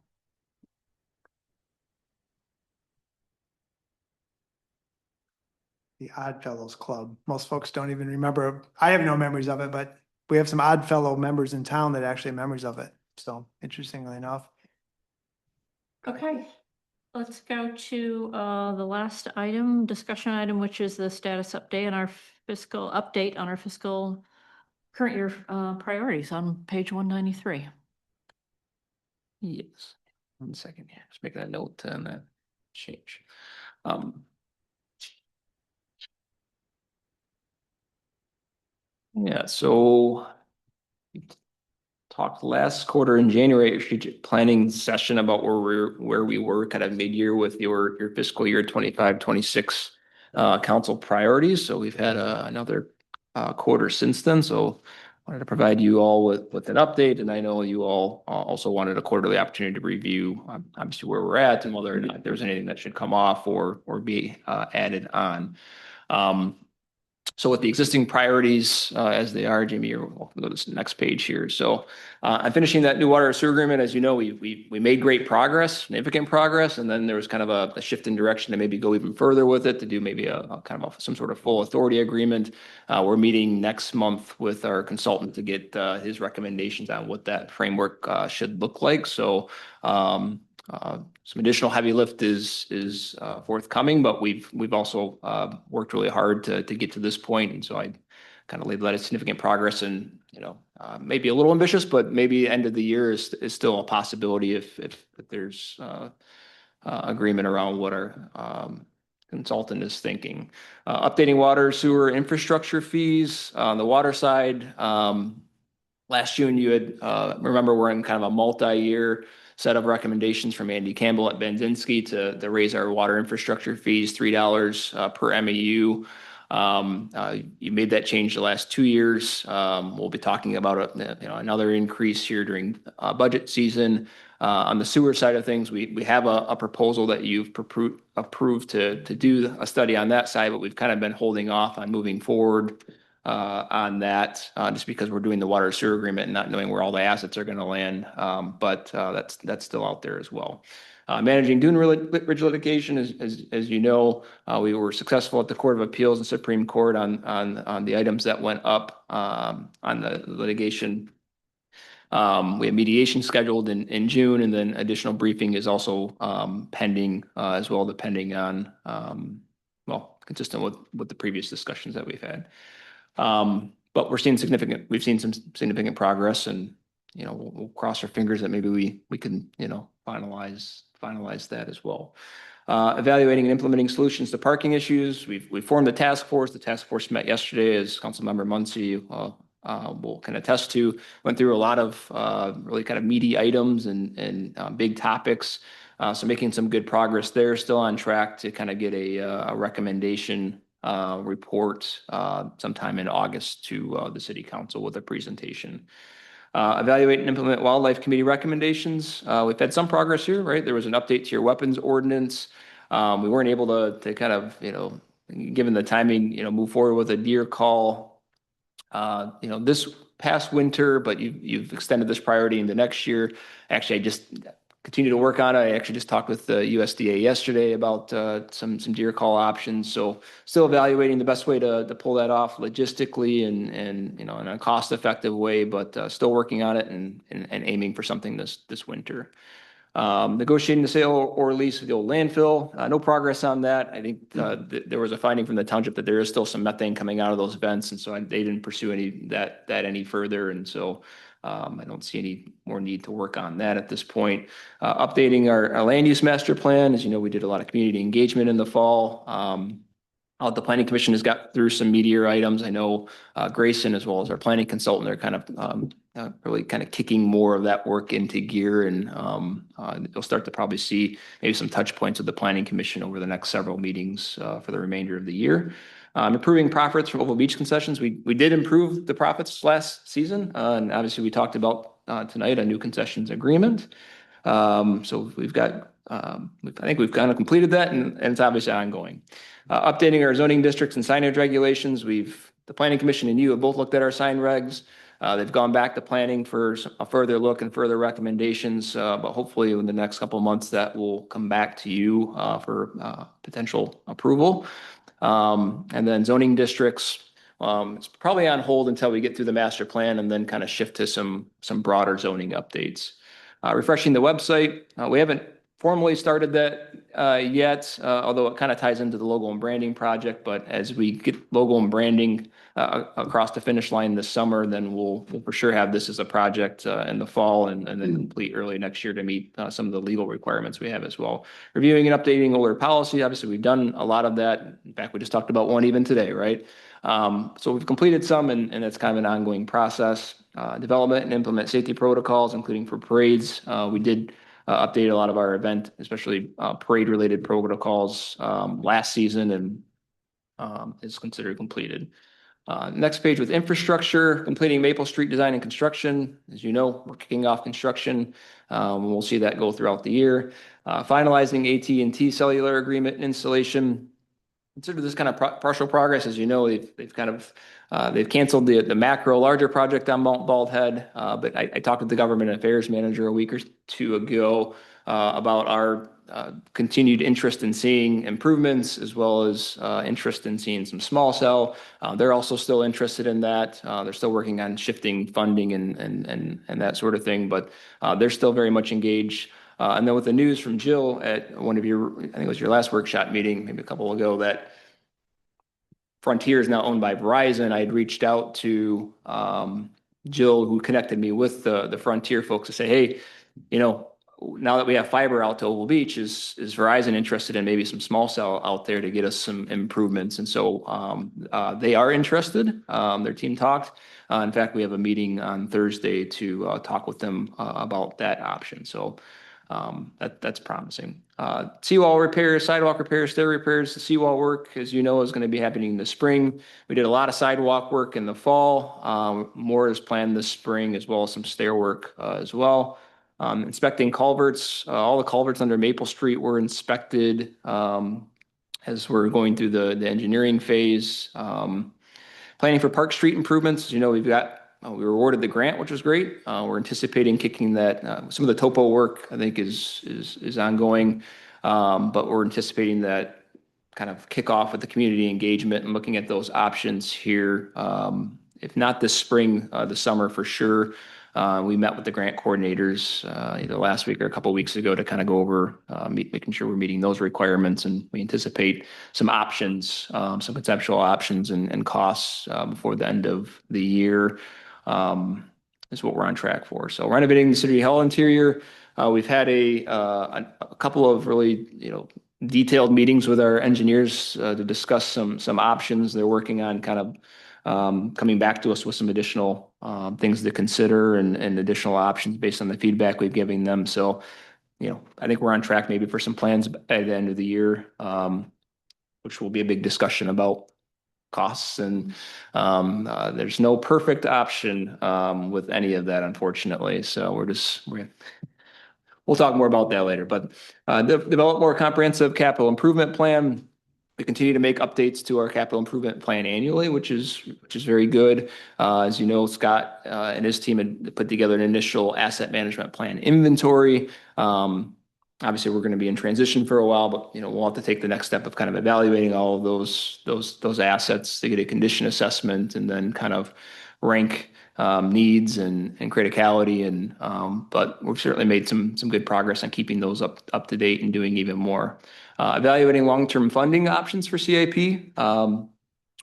C: The Odd Fellows Club. Most folks don't even remember. I have no memories of it, but we have some Odd Fellow members in town that actually have memories of it. So interestingly enough.
A: Okay, let's go to the last item, discussion item, which is the status update on our fiscal current year priorities on page 193.
I: Yes. 1 second. Yeah, just making a note on that change. Yeah, so we talked last quarter in January strategic planning session about where we were kind of mid-year with your fiscal year 25-26 council priorities. So we've had another quarter since then. So wanted to provide you all with an update, and I know you all also wanted a quarterly opportunity to review obviously where we're at and whether or not there's anything that should come off or be added on. So with the existing priorities as they are, Jamie, you're welcome to go to this next page here. So I'm finishing that new water sewer agreement. As you know, we made great progress, significant progress, and then there was kind of a shift in direction to maybe go even further with it to do maybe a kind of some sort of full authority agreement. We're meeting next month with our consultant to get his recommendations on what that framework should look like. So some additional heavy lift is forthcoming, but we've also worked really hard to get to this point, and so I kind of label that as significant progress. And maybe a little ambitious, but maybe end of the year is still a possibility if there's agreement around what our consultant is thinking. Updating water sewer infrastructure fees on the water side. Last June, you had remember we're in kind of a multi-year set of recommendations from Andy Campbell at Benzinski to raise our water infrastructure fees $3 per MEU. You made that change the last 2 years. We'll be talking about another increase here during budget season. On the sewer side of things, we have a proposal that you've approved to do a study on that side, but we've kind of been holding off on moving forward on that, just because we're doing the water sewer agreement and not knowing where all the assets are going to land. But that's still out there as well. Managing Dune Ridge litigation, as you know, we were successful at the Court of Appeals and Supreme Court on the items that went up on the litigation. We have mediation scheduled in June, and then additional briefing is also pending as well, depending on, well, consistent with the previous discussions that we've had. But we've seen some significant progress, and, you know, we'll cross our fingers that maybe we can, you know, finalize that as well. Evaluating and implementing solutions to parking issues. We formed a task force. The task force met yesterday, as Councilmember Muncy will kind of attest to. Went through a lot of really kind of meaty items and big topics. So making some good progress there. Still on track to kind of get a recommendation report sometime in August to the City Council with a presentation. Evaluate and implement wildlife committee recommendations. We've had some progress here, right? There was an update to your weapons ordinance. We weren't able to kind of, you know, given the timing, you know, move forward with a deer call, you know, this past winter, but you've extended this priority into next year. Actually, I just continue to work on it. I actually just talked with the USDA yesterday about some deer call options. So still evaluating the best way to pull that off logistically and you know, in a cost-effective way, but still working on it and aiming for something this winter. Negotiating the sale or lease of the old landfill. No progress on that. I think there was a finding from the township that there is still some methane coming out of those vents, and so they didn't pursue that any further. And so I don't see any more need to work on that at this point. Updating our land use master plan. As you know, we did a lot of community engagement in the fall. The planning commission has got through some meatier items. I know Grayson, as well as our planning consultant, they're kind of really kind of kicking more of that work into gear, and you'll start to probably see maybe some touch points with the planning commission over the next several meetings for the remainder of the year. Improving profits from Oval Beach concessions. We did improve the profits last season, and obviously we talked about tonight a new concessions agreement. So we've got, I think we've kind of completed that, and it's obviously ongoing. Updating our zoning districts and signage regulations. The planning commission and you have both looked at our sign regs. They've gone back to planning for a further look and further recommendations, but hopefully in the next couple of months that will come back to you for potential approval. And then zoning districts, it's probably on hold until we get through the master plan and then kind of shift to some broader zoning updates. Refreshing the website. We haven't formally started that yet, although it kind of ties into the logo and branding project. But as we get logo and branding across the finish line this summer, then we'll for sure have this as a project in the fall and then complete early next year to meet some of the legal requirements we have as well. Reviewing and updating older policy. Obviously, we've done a lot of that. In fact, we just talked about one even today, right? So we've completed some, and it's kind of an ongoing process. Development and implement safety protocols, including for parades. We did update a lot of our event, especially parade-related protocols last season, and is considered completed. Next page with infrastructure, completing Maple Street design and construction. As you know, we're kicking off construction. We'll see that go throughout the year. Finalizing AT&T cellular agreement installation. Consider this kind of partial progress. As you know, they've kind of they've canceled the macro larger project on Mount Bald Head, but I talked with the government affairs manager a week or two ago about our continued interest in seeing improvements, as well as interest in seeing some small cell. They're also still interested in that. They're still working on shifting funding and that sort of thing, but they're still very much engaged. And then with the news from Jill at one of your, I think it was your last workshop meeting, maybe a couple ago, that Frontier is now owned by Verizon. I had reached out to Jill, who connected me with the Frontier folks, to say, hey, you know, now that we have fiber out to Oval Beach, is Verizon interested in maybe some small cell out there to get us some improvements? And so they are interested. Their team talked. In fact, we have a meeting on Thursday to talk with them about that option. So that's promising. Seawall repairs, sidewalk repairs, stair repairs. The seawall work, as you know, is going to be happening this spring. We did a lot of sidewalk work in the fall. More is planned this spring, as well as some stair work as well. Inspecting culverts. All the culverts under Maple Street were inspected as we're going through the engineering phase. Planning for Park Street improvements, as you know, we were awarded the grant, which was great. We're anticipating kicking that, some of the topo work, I think, is ongoing. But we're anticipating that kind of kick off with the community engagement and looking at those options here. If not this spring, the summer for sure. We met with the grant coordinators either last week or a couple of weeks ago to kind of go over making sure we're meeting those requirements, and we anticipate some options, some conceptual options and costs before the end of the year. Is what we're on track for. So renovating the City Hall interior. We've had a couple of really detailed meetings with our engineers to discuss some options. They're working on kind of coming back to us with some additional things to consider and additional options based on the feedback we've given them. So, I think we're on track maybe for some plans by the end of the year, which will be a big discussion about costs. And there's no perfect option with any of that, unfortunately. So we'll talk more about that later. But develop more comprehensive capital improvement plan. We continue to make updates to our capital improvement plan annually, which is very good. As you know, Scott and his team had put together an initial asset management plan inventory. Obviously, we're going to be in transition for a while, but we'll have to take the next step of kind of evaluating all of those assets to get a condition assessment and then kind of rank needs and criticality. But we've certainly made some good progress on keeping those up to date and doing even more. Evaluating long-term funding options for CIP. I've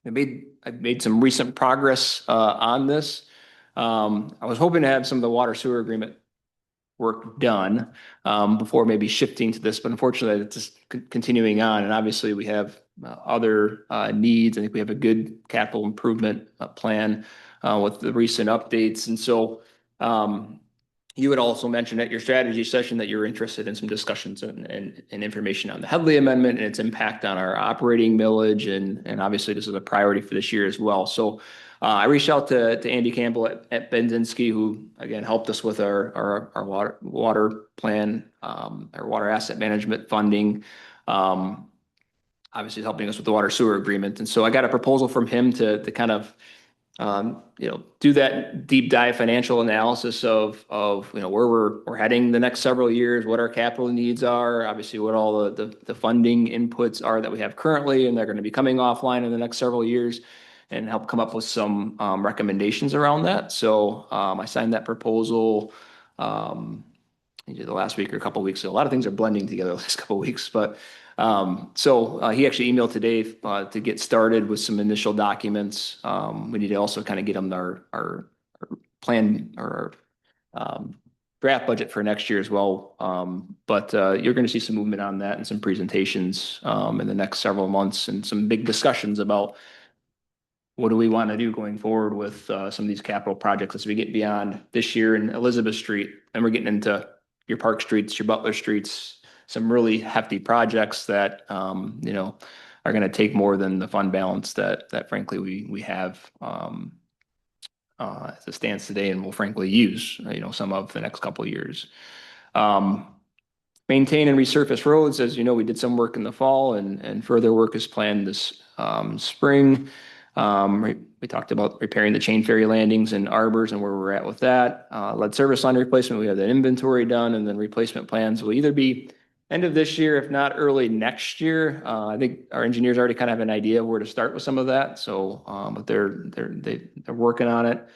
I: made some recent progress on this. I was hoping to have some of the water sewer agreement work done before maybe shifting to this, but unfortunately it's just continuing on. And obviously we have other needs. I think we have a good capital improvement plan with the recent updates. And so you had also mentioned at your strategy session that you're interested in some discussions and information on the Headley Amendment and its impact on our operating millage. And obviously this is a priority for this year as well. So I reached out to Andy Campbell at Benzinski, who again helped us with our water plan, our water asset management funding, obviously helping us with the water sewer agreement. And so I got a proposal from him to kind of do that deep dive financial analysis of where we're heading the next several years, what our capital needs are, obviously what all the funding inputs are that we have currently, and they're going to be coming offline in the next several years, and help come up with some recommendations around that. So I signed that proposal either the last week or a couple of weeks. So a lot of things are blending together the last couple of weeks, but so he actually emailed today to get started with some initial documents. We need to also kind of get them our plan or draft budget for next year as well. But you're going to see some movement on that and some presentations in the next several months, and some big discussions about what do we want to do going forward with some of these capital projects as we get beyond this year in Elizabeth Street, and we're getting into your Park Streets, your Butler Streets, some really hefty projects that are going to take more than the fund balance that frankly we have as it stands today, and will frankly use some of the next couple of years. Maintain and resurface roads. As you know, we did some work in the fall, and further work is planned this spring. We talked about repairing the chain ferry landings and arbors and where we're at with that. Lead service line replacement, we have that inventory done, and then replacement plans will either be end of this year, if not early next year. I think our engineers already kind of have an idea of where to start with some of that. So, but they're working on it.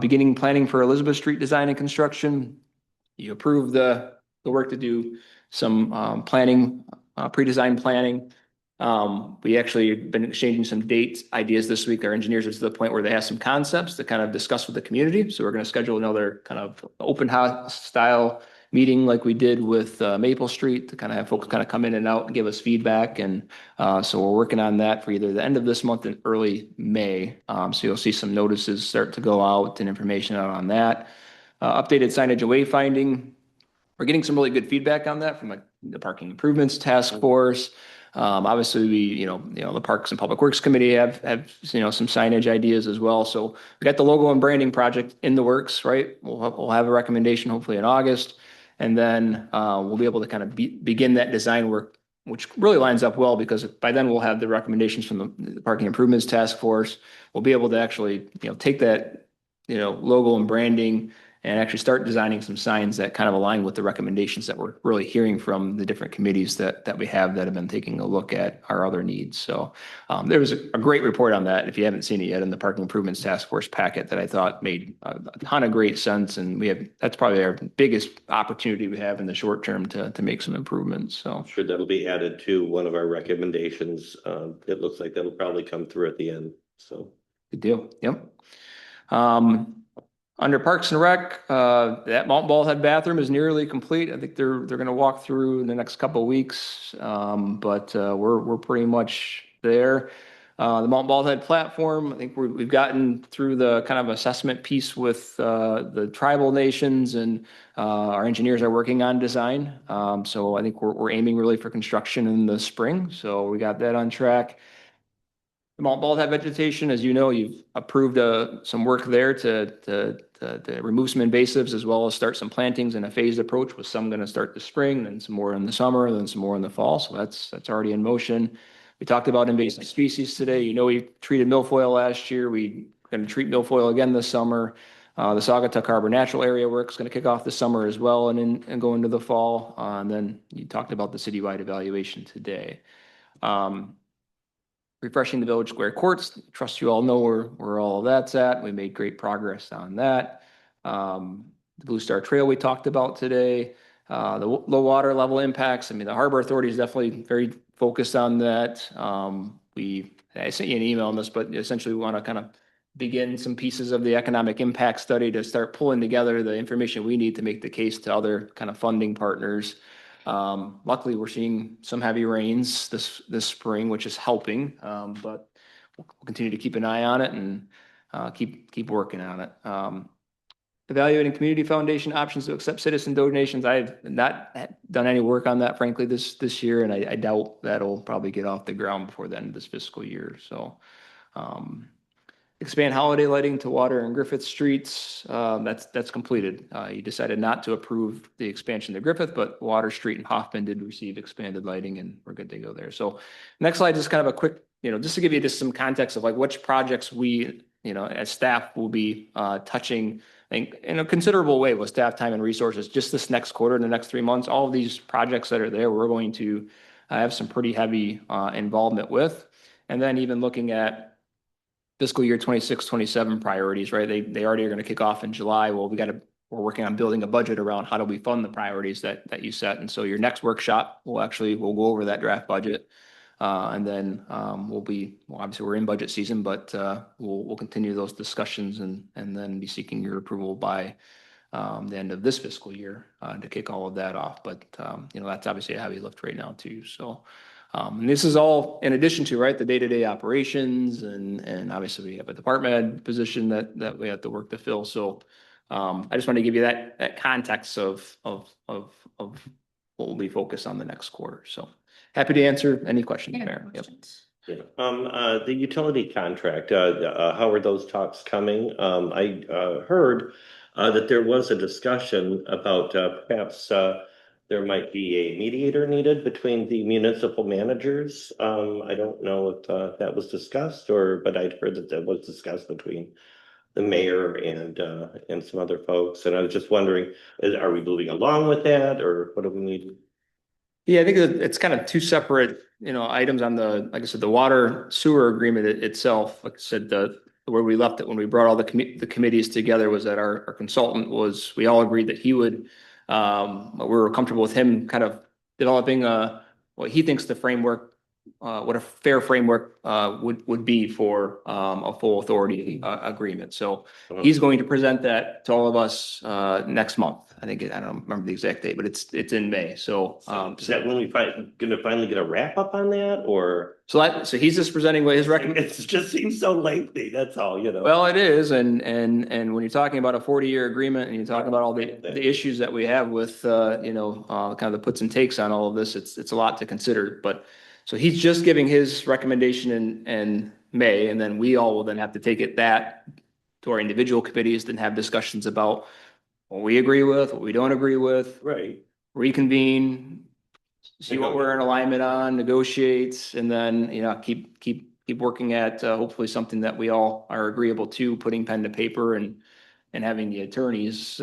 I: Beginning planning for Elizabeth Street design and construction. You approved the work to do some planning, pre-design planning. We actually have been exchanging some date ideas this week. Our engineers are to the point where they have some concepts to kind of discuss with the community. So we're going to schedule another kind of open house style meeting like we did with Maple Street to kind of have folks kind of come in and out and give us feedback. And so we're working on that for either the end of this month and early May. So you'll see some notices start to go out and information out on that. Updated signage and wayfinding. We're getting some really good feedback on that from the Parking Improvements Task Force. Obviously, the Parks and Public Works Committee have some signage ideas as well. So we got the logo and branding project in the works, right? We'll have a recommendation hopefully in August, and then we'll be able to kind of begin that design work which really lines up well because by then we'll have the recommendations from the Parking Improvements Task Force. We'll be able to actually, take that, logo and branding and actually start designing some signs that kind of align with the recommendations that we're really hearing from the different committees that we have that have been taking a look at our other needs. So there was a great report on that, if you haven't seen it yet, in the Parking Improvements Task Force packet that I thought made a ton of great sense. And that's probably our biggest opportunity we have in the short term to make some improvements. So
E: I'm sure that'll be added to one of our recommendations. It looks like that'll probably come through at the end. So
I: good deal. Yep. Under Parks and Rec, that Mountain Ball Head bathroom is nearly complete. I think they're going to walk through in the next couple of weeks, but we're pretty much there. The Mountain Ball Head platform, I think we've gotten through the kind of assessment piece with the tribal nations, and our engineers are working on design. So I think we're aiming really for construction in the spring. So we got that on track. The Mount Bald Head vegetation, as you know, you've approved some work there to remove some invasives as well as start some plantings in a phased approach, with some going to start this spring, then some more in the summer, then some more in the fall. So that's already in motion. We talked about invasive species today. You know, we treated milfoil last year. We're going to treat milfoil again this summer. The Saugatuck Harbor Natural Area work is going to kick off this summer as well and go into the fall. And then you talked about the citywide evaluation today. Refreshing the Village Square courts. Trust you all know where all of that's at. We made great progress on that. The Blue Star Trail we talked about today. The low water level impacts. I mean, the Harbor Authority is definitely very focused on that. I sent you an email on this, but essentially we want to kind of begin some pieces of the economic impact study to start pulling together the information we need to make the case to other kind of funding partners. Luckily, we're seeing some heavy rains this spring, which is helping, but we'll continue to keep an eye on it and keep working on it. Evaluating community foundation options to accept citizen donations. I've not done any work on that, frankly, this year, and I doubt that'll probably get off the ground before the end of this fiscal year. So expand holiday lighting to Water and Griffith streets. That's completed. You decided not to approve the expansion to Griffith, but Water Street and Hoffman did receive expanded lighting, and we're good to go there. So next slide is kind of a quick, just to give you just some context of like which projects we, as staff will be touching, I think, in a considerable way with staff time and resources just this next quarter, in the next 3 months. All of these projects that are there, we're going to have some pretty heavy involvement with. And then even looking at fiscal year 26-27 priorities, right? They already are going to kick off in July. Well, we're working on building a budget around how do we fund the priorities that you set. And so your next workshop we'll go over that draft budget. And then obviously we're in budget season, but we'll continue those discussions and then be seeking your approval by the end of this fiscal year to kick all of that off. But that's obviously a heavy lift right now too. So and this is all in addition to, right, the day-to-day operations and obviously we have a department head position that we have to work to fill. So I just want to give you that context of what we'll be focused on the next quarter. So happy to answer any questions, Mayor. Yep.
E: Yeah. The utility contract, how are those talks coming? I heard that there was a discussion about perhaps there might be a mediator needed between the municipal managers. I don't know if that was discussed but I'd heard that was discussed between the mayor and some other folks. And I was just wondering, are we moving along with that, or what do we need?
I: Yeah, I think it's kind of two separate, items on like I said, the water sewer agreement itself. Like I said, where we left it when we brought all the committees together was that our consultant we all agreed that he would, we were comfortable with him kind of developing what he thinks the framework, what a fair framework would be for a full authority agreement. So he's going to present that to all of us next month. I don't remember the exact date, but it's in May. So
E: is that when we going to finally get a wrap up on that, or?
I: So he's just presenting what his recommendation.
E: It just seems so lengthy. That's all,
I: Well, it is, and when you're talking about a 40-year agreement, and you're talking about all the issues that we have with kind of the puts and takes on all of this, it's a lot to consider. But so he's just giving his recommendation in May, and then we all will then have to take it to our individual committees, then have discussions about what we agree with, what we don't agree with.
E: Right.
I: Reconvene, see what we're in alignment on, negotiate, and then, keep working at, hopefully something that we all are agreeable to, putting pen to paper and having the attorneys,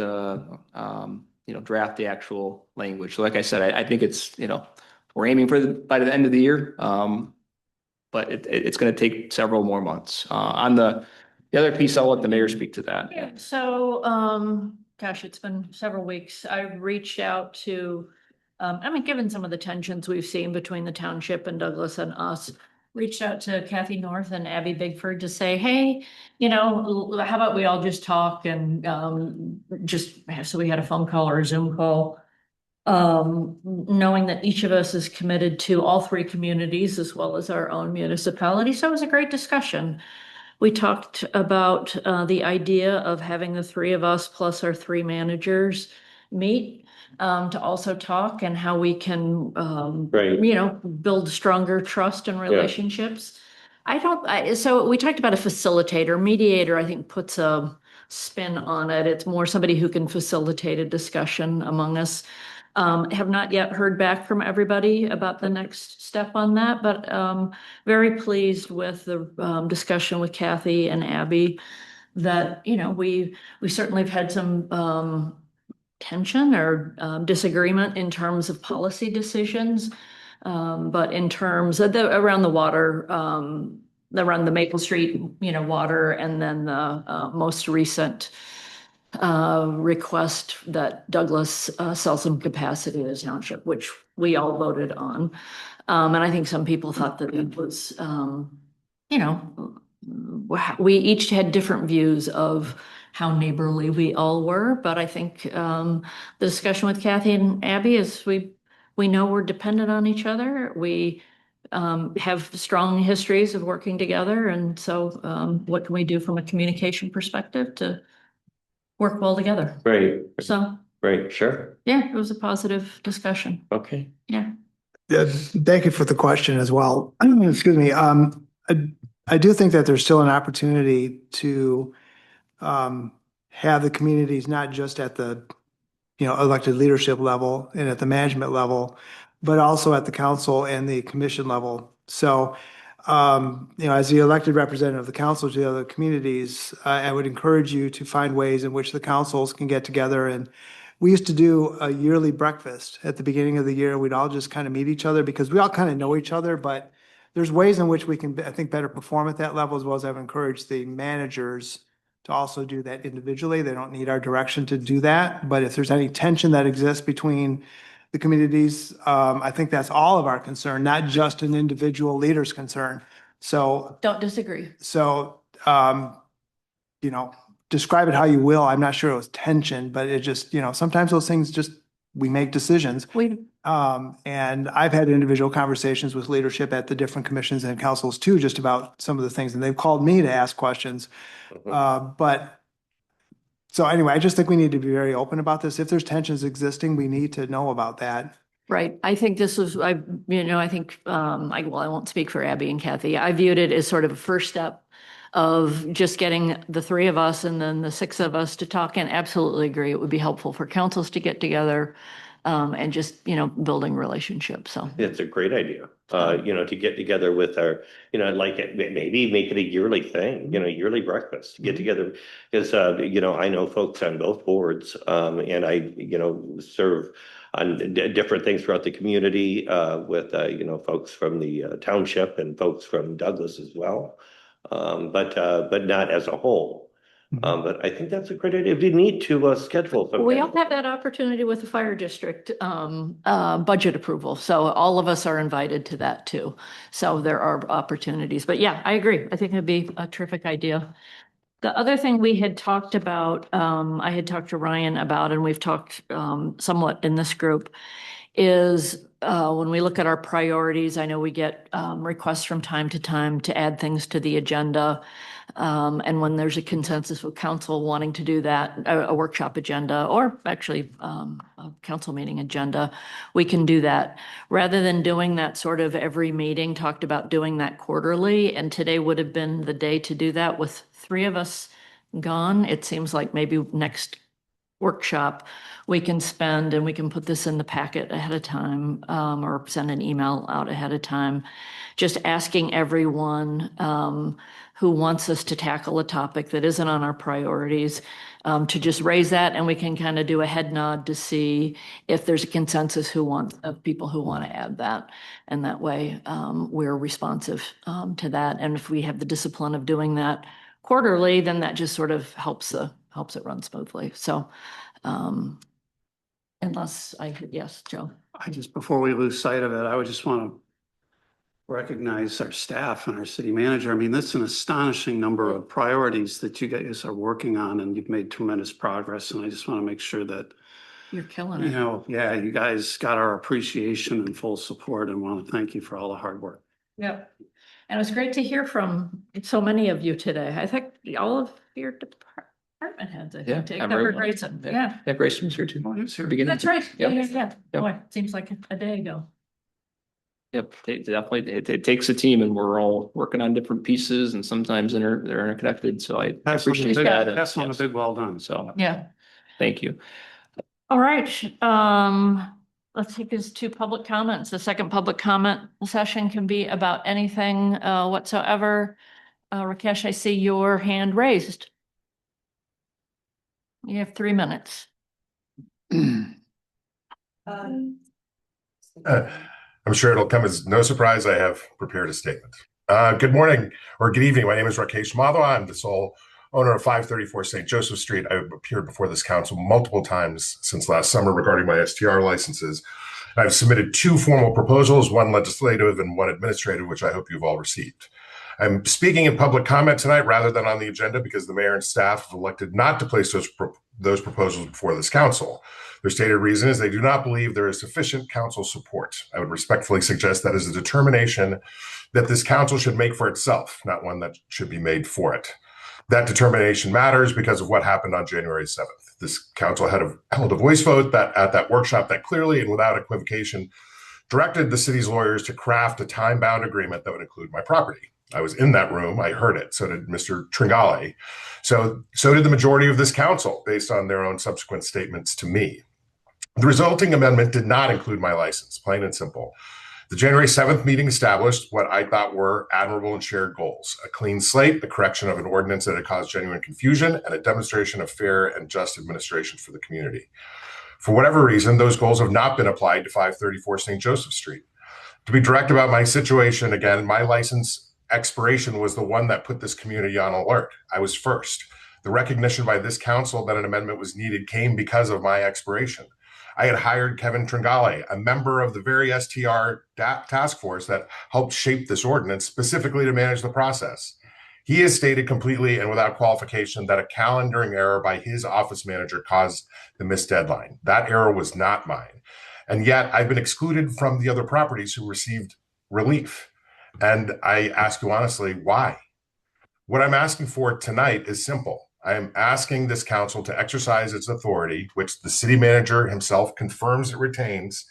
I: draft the actual language. So like I said, I think it's, we're aiming for by the end of the year. But it's going to take several more months. On the other piece, I'll let the mayor speak to that.
A: Yeah, so, gosh, it's been several weeks. I've reached out to, given some of the tensions we've seen between the township and Douglas and us, reached out to Kathy North and Abby Bigford to say, hey, how about we all just talk and, so we had a phone call or a Zoom call. Knowing that each of us is committed to all three communities as well as our own municipality. So it was a great discussion. We talked about the idea of having the three of us plus our three managers meet to also talk and how we can, build stronger trust and relationships. So we talked about a facilitator. Mediator, I think, puts a spin on it. It's more somebody who can facilitate a discussion among us. Have not yet heard back from everybody about the next step on that, but very pleased with the discussion with Kathy and Abby that, we certainly have had some tension or disagreement in terms of policy decisions. But in terms of around the water, around the Maple Street, water, and then the most recent request that Douglas sell some capacity to the township, which we all voted on. And I think some people thought that it was, we each had different views of how neighborly we all were. But I think the discussion with Kathy and Abby is we know we're dependent on each other. We have strong histories of working together. And so what can we do from a communication perspective to work well together?
E: Right.
A: So,
E: Right, sure.
A: yeah, it was a positive discussion.
E: Okay.
A: Yeah.
C: Yeah, thank you for the question as well. Excuse me. I do think that there's still an opportunity to have the communities not just at the elected leadership level and at the management level, but also at the council and the commission level. So, as the elected representative of the council to the other communities, I would encourage you to find ways in which the councils can get together. And we used to do a yearly breakfast at the beginning of the year. We'd all just kind of meet each other because we all kind of know each other, but there's ways in which we can, I think, better perform at that level, as well as I've encouraged the managers to also do that individually. They don't need our direction to do that. But if there's any tension that exists between the communities, I think that's all of our concern, not just an individual leader's concern. So
A: Don't disagree.
C: So, describe it how you will. I'm not sure it was tension, but it just, sometimes those things just, we make decisions. And I've had individual conversations with leadership at the different commissions and councils too, just about some of the things, and they've called me to ask questions. So anyway, I just think we need to be very open about this. If there's tensions existing, we need to know about that.
A: Right. I think this was, I won't speak for Abby and Kathy. I viewed it as sort of a first step of just getting the three of us and then the six of us to talk, and absolutely agree. It would be helpful for councils to get together and just, building relationships. So
E: it's a great idea, to get together with our, maybe make it a yearly thing, yearly breakfast, get together. Because, I know folks on both boards and I, serve on different things throughout the community with, folks from the township and folks from Douglas as well. But not as a whole. But I think that's a great idea. We need to schedule.
A: We all have that opportunity with the fire district budget approval. So all of us are invited to that too. So there are opportunities. But yeah, I agree. I think it'd be a terrific idea. The other thing we had talked about, I had talked to Ryan about, and we've talked somewhat in this group, is when we look at our priorities, I know we get requests from time to time to add things to the agenda. And when there's a consensus with council wanting to do that, a workshop agenda, or actually a council meeting agenda, we can do that. Rather than doing that sort of every meeting, talked about doing that quarterly. And today would have been the day to do that with three of us gone. It seems like maybe next workshop, we can spend, and we can put this in the packet ahead of time, or send an email out ahead of time, just asking everyone, who wants us to tackle a topic that isn't on our priorities, to just raise that, and we can kind of do a head nod to see if there's a consensus of people who want to add that. And that way, we're responsive, to that. And if we have the discipline of doing that quarterly, then that just sort of helps it run smoothly. So, yes, Joe.
H: Before we lose sight of it, I would just want to recognize our staff and our city manager. I mean, that's an astonishing number of priorities that you guys are working on, and you've made tremendous progress. And I just want to make sure that,
A: You're killing
H: you
A: it.
H: know, yeah, you guys got our appreciation and full support, and want to thank you for all the hard work.
A: Yep. And it was great to hear from so many of you today. I think all of your department heads, I think,
I: Yeah,
A: except for Grayson. Yeah,
I: Yeah, Grayson was here too.
H: Oh, he was here.
I: Beginning.
A: that's right. Yeah,
I: Yep.
A: yeah. Boy, seems like a day ago.
I: Yep, definitely, it takes a team, and we're all working on different pieces, and sometimes they're interconnected, so I appreciate that. and
H: That's on a
I: yes,
H: big well done.
I: So,
A: Yeah.
I: thank you.
A: All right. Let's take this to public comments. The second public comment session can be about anything whatsoever. Rakesh, I see your hand raised. You have 3 minutes.
O: I'm sure it'll come as no surprise. I have prepared a statement. Good morning or good evening. My name is Rakesh Madhawa. I'm the sole owner of 534 St. Joseph Street. I've appeared before this council multiple times since last summer regarding my STR licenses. I've submitted 2 formal proposals, one legislative and one administrative, which I hope you've all received. I'm speaking in public comment tonight rather than on the agenda because the mayor and staff have elected not to place those proposals before this council. Their stated reason is they do not believe there is sufficient council support. I would respectfully suggest that is a determination that this council should make for itself, not one that should be made for it. That determination matters because of what happened on January 7th. This council held a voice vote that at that workshop that clearly and without equivocation directed the city's lawyers to craft a time-bound agreement that would include my property. I was in that room. I heard it. So did Mr. Tringale. So did the majority of this council based on their own subsequent statements to me. The resulting amendment did not include my license, plain and simple. The January 7th meeting established what I thought were admirable and shared goals: a clean slate, the correction of an ordinance that had caused genuine confusion, and a demonstration of fair and just administration for the community. For whatever reason, those goals have not been applied to 534 St. Joseph Street. To be direct about my situation, again, my license expiration was the one that put this community on alert. I was first. The recognition by this council that an amendment was needed came because of my expiration. I had hired Kevin Tringale, a member of the very STR task force that helped shape this ordinance specifically to manage the process. He has stated completely and without qualification that a calendaring error by his office manager caused the missed deadline. That error was not mine. And yet I've been excluded from the other properties who received relief. And I ask you honestly, why? What I'm asking for tonight is simple. I am asking this council to exercise its authority, which the city manager himself confirms it retains,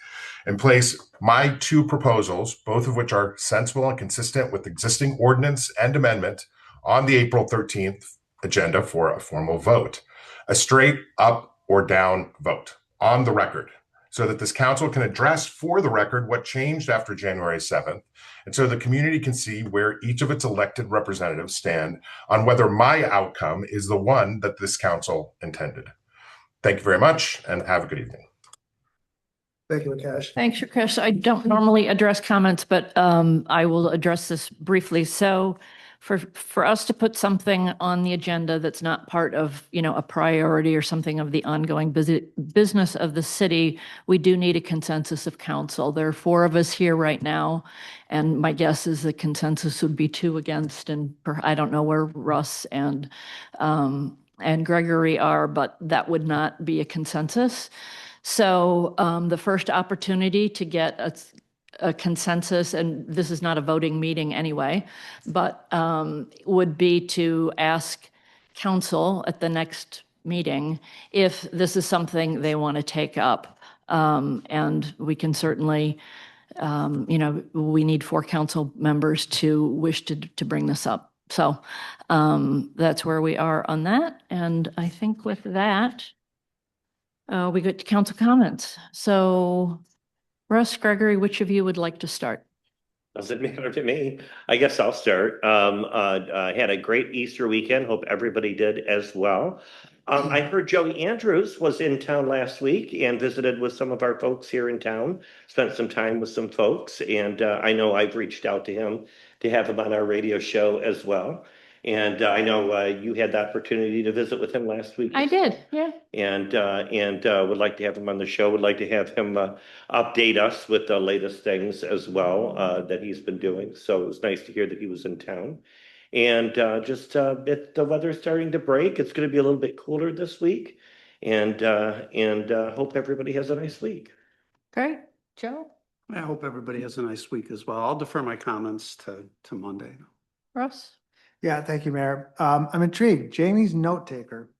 O: and place my 2 proposals, both of which are sensible and consistent with existing ordinance and amendment, on the April 13th agenda for a formal vote. A straight up or down vote on the record, so that this council can address for the record what changed after January 7th, and so the community can see where each of its elected representatives stand on whether my outcome is the one that this council intended. Thank you very much and have a good evening.
C: Thank you, Rakesh.
A: Thanks, Rakesh. I don't normally address comments, but I will address this briefly. So for us to put something on the agenda that's not part of, a priority or something of the ongoing business of the city, we do need a consensus of council. There are 4 of us here right now, and my guess is the consensus would be 2 against, and I don't know where Russ and Gregory are, but that would not be a consensus. So the first opportunity to get a consensus, and this is not a voting meeting anyway, but would be to ask council at the next meeting if this is something they want to take up. And we can certainly, we need 4 council members to wish to bring this up. So that's where we are on that. And I think with that, We get to council comments. So Russ, Gregory, which of you would like to start?
E: Doesn't matter to me. I guess I'll start. I had a great Easter weekend. Hope everybody did as well. I heard Joey Andrews was in town last week and visited with some of our folks here in town, spent some time with some folks. And I know I've reached out to him to have him on our radio show as well. And I know you had the opportunity to visit with him last week.
A: I did, yeah.
E: And would like to have him on the show, would like to have him update us with the latest things as well that he's been doing. So it was nice to hear that he was in town. And the weather's starting to break. It's going to be a little bit cooler this week. And hope everybody has a nice week.
A: Great. Joe?
H: I hope everybody has a nice week as well. I'll defer my comments to Monday.
A: Russ?
C: Yeah, thank you, Mayor. I'm intrigued. Jamie's note taker.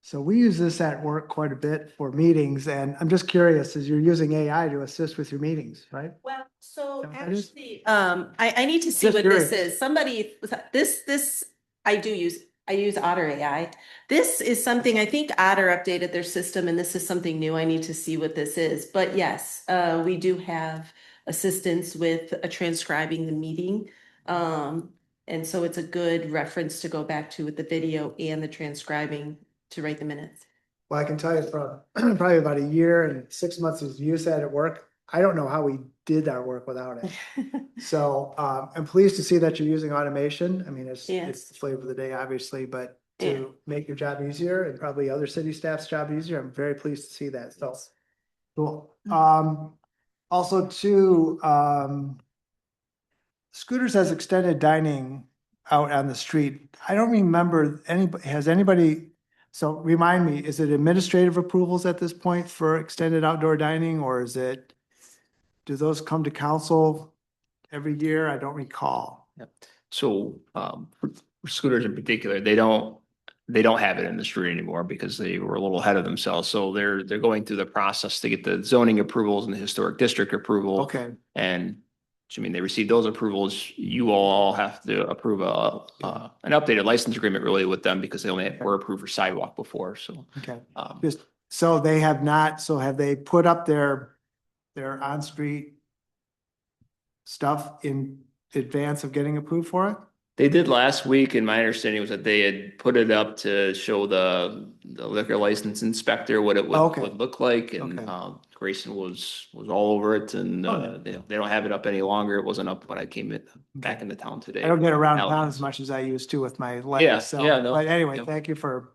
C: So we use this at work quite a bit for meetings, and I'm just curious, as you're using AI to assist with your meetings, right?
B: Well, so
C: That is-
B: actually, I need to see
C: Just
B: what
C: curious.
B: this is. Somebody, I use Otter AI. This is something, I think Otter updated their system and this is something new. I need to see what this is. But yes, we do have assistance with transcribing the meeting. And so it's a good reference to go back to with the video and the transcribing to write the minutes.
C: Well, I can tell you from probably about a year and 6 months of use that at work, I don't know how we did our work without it. So I'm pleased to see that you're using automation. I mean, it's the flavor of the day, obviously, but to make your job easier and probably other city staff's job easier, I'm very pleased to see that. So cool. Also too, Scooters has extended dining out on the street. I don't remember anybody, so remind me, is it administrative approvals at this point for extended outdoor dining, or do those come to council every year? I don't recall.
I: So for Scooters in particular, they don't have it in the street anymore because they were a little ahead of themselves. So they're going through the process to get the zoning approvals and the historic district approval.
C: Okay.
I: And I mean, they received those approvals. You all have to approve an updated license agreement really with them because they only were approved for sidewalk before. So
C: Okay. So they have not, so have they put up their on-street stuff in advance of getting approved for it?
I: they did last week, and my understanding was that they had put it up to show the liquor license inspector what it would look like, and Grayson was all over it, and they don't have it up any longer. It wasn't up when I came back into town today.
C: I don't get around town as much as I used to with my legs.
I: Yeah,
C: so,
I: yeah, no,
C: but anyway,
I: yep.
C: thank you for,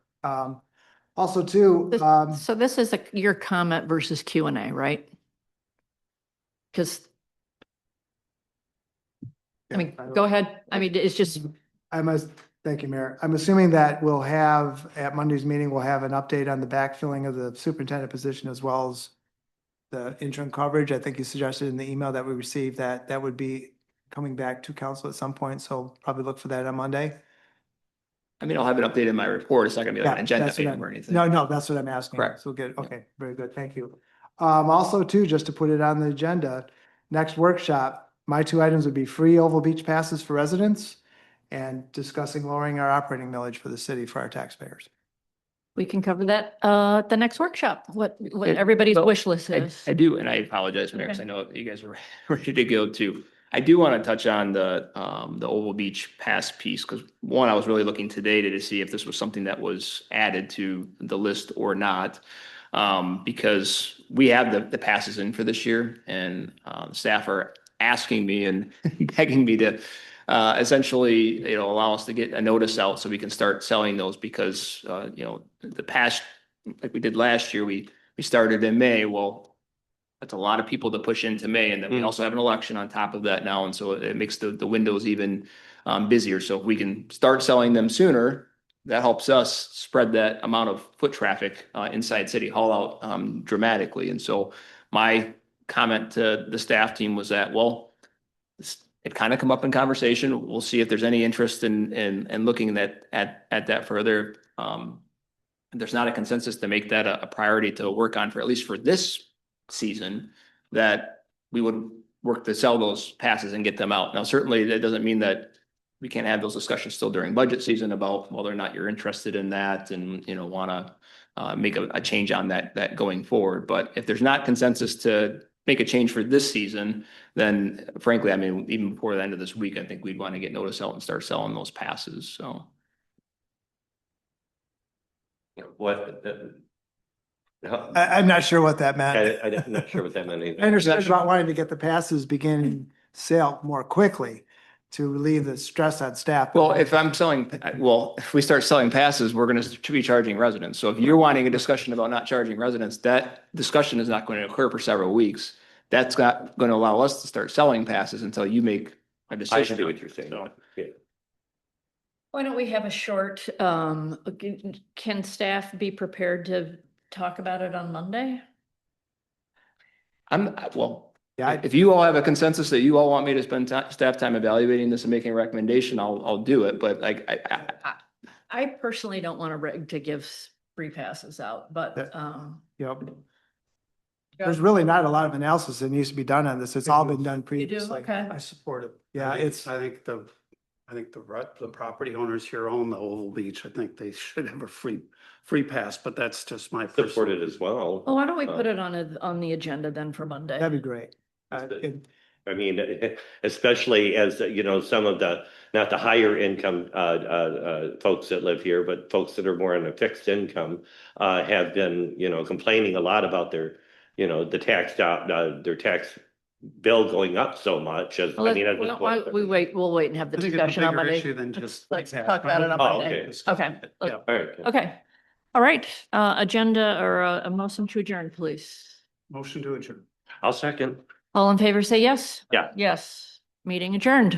C: also too,
A: So this is your comment versus Q&A, right? Because, I mean, go ahead. I mean, it's just,
C: thank you, Mayor. I'm assuming that we'll have, at Monday's meeting, we'll have an update on the backfilling of the superintendent position as well as the interim coverage. I think you suggested in the email that we received that that would be coming back to council at some point. So probably look for that on Monday.
I: I mean, I'll have it updated in my report. It's not gonna be like an agenda
C: that's what
I: item or anything.
C: No, that's what I'm asking.
I: Correct.
C: So good. Okay, very good. Thank you. Also too, just to put it on the agenda, next workshop, my two items would be free Oval Beach passes for residents and discussing lowering our operating millage for the city for our taxpayers.
A: we can cover that at the next workshop, what
I: Okay,
A: everybody's
I: well,
A: wish list is.
I: I do, and I apologize, Mayor, because I know you guys are ready to go too. I do want to touch on the Oval Beach pass piece, because one, I was really looking today to see if this was something that was added to the list or not. Because we have the passes in for this year, and staff are asking me and begging me to essentially, allow us to get a notice out so we can start selling those, because the past, like we did last year, we started in May. Well, that's a lot of people to push into May, and then we also have an election on top of that now, and so it makes the windows even busier. So if we can start selling them sooner, that helps us spread that amount of foot traffic inside City Hall out dramatically. And so my comment to the staff team was that, well, it kind of come up in conversation. We'll see if there's any interest in looking at that further. There's not a consensus to make that a priority to work on for at least for this season, that we would work to sell those passes and get them out. Now, certainly that doesn't mean that we can't have those discussions still during budget season about whether or not you're interested in that and, want to make a change on that going forward. But if there's not consensus to make a change for this season, then frankly, I mean, even before the end of this week, I think we'd want to get notice out and start selling those passes, so.
E: What?
C: I'm not sure what that meant.
E: I'm not sure what that meant either.
C: I understand about wanting to get the passes beginning sale more quickly to relieve the stress on staff.
I: Well, if we start selling passes, we're gonna be charging residents. So if you're wanting a discussion about not charging residents, that discussion is not going to occur for several weeks. That's not going to allow us to start selling passes until you make a
E: I
I: decision.
E: see what you're saying.
I: So-
E: Yeah.
A: Why don't we have a short, can staff be prepared to talk about it on Monday?
C: Yeah,
I: If you all have a consensus that you all want me to spend staff time evaluating this and making a recommendation, I'll do it, but like,
A: I personally don't want to give free passes out, but,
C: Yep. There's really not a lot of analysis that needs to be done on this. It's all been done
A: you do,
C: previously.
A: okay.
H: I support it.
C: Yeah,
H: I think the property owners here own the Oval Beach. I think they should have a free pass, but that's just my
E: Support
H: personal.
E: it as well.
A: Well, why don't we put it on the agenda then for Monday?
C: That'd be great.
E: I mean, especially as, you know, some of not the higher income folks that live here, but folks that are more on a fixed income have been, you know, complaining a lot about their, you know, their tax bill going up so much as,
A: Well,
E: I mean.
A: we'll wait and have the
H: I think it's a
A: discussion on
H: bigger
A: Monday.
H: issue than just.
A: Let's talk about it on
E: Oh,
A: Monday.
E: okay.
A: Okay.
H: Yeah.
E: All right.
A: Okay. All right. Agenda or a motion to adjourn, please.
H: Motion to adjourn.
E: I'll second.
A: All in favor, say yes.
E: Yeah.
A: Yes. Meeting adjourned.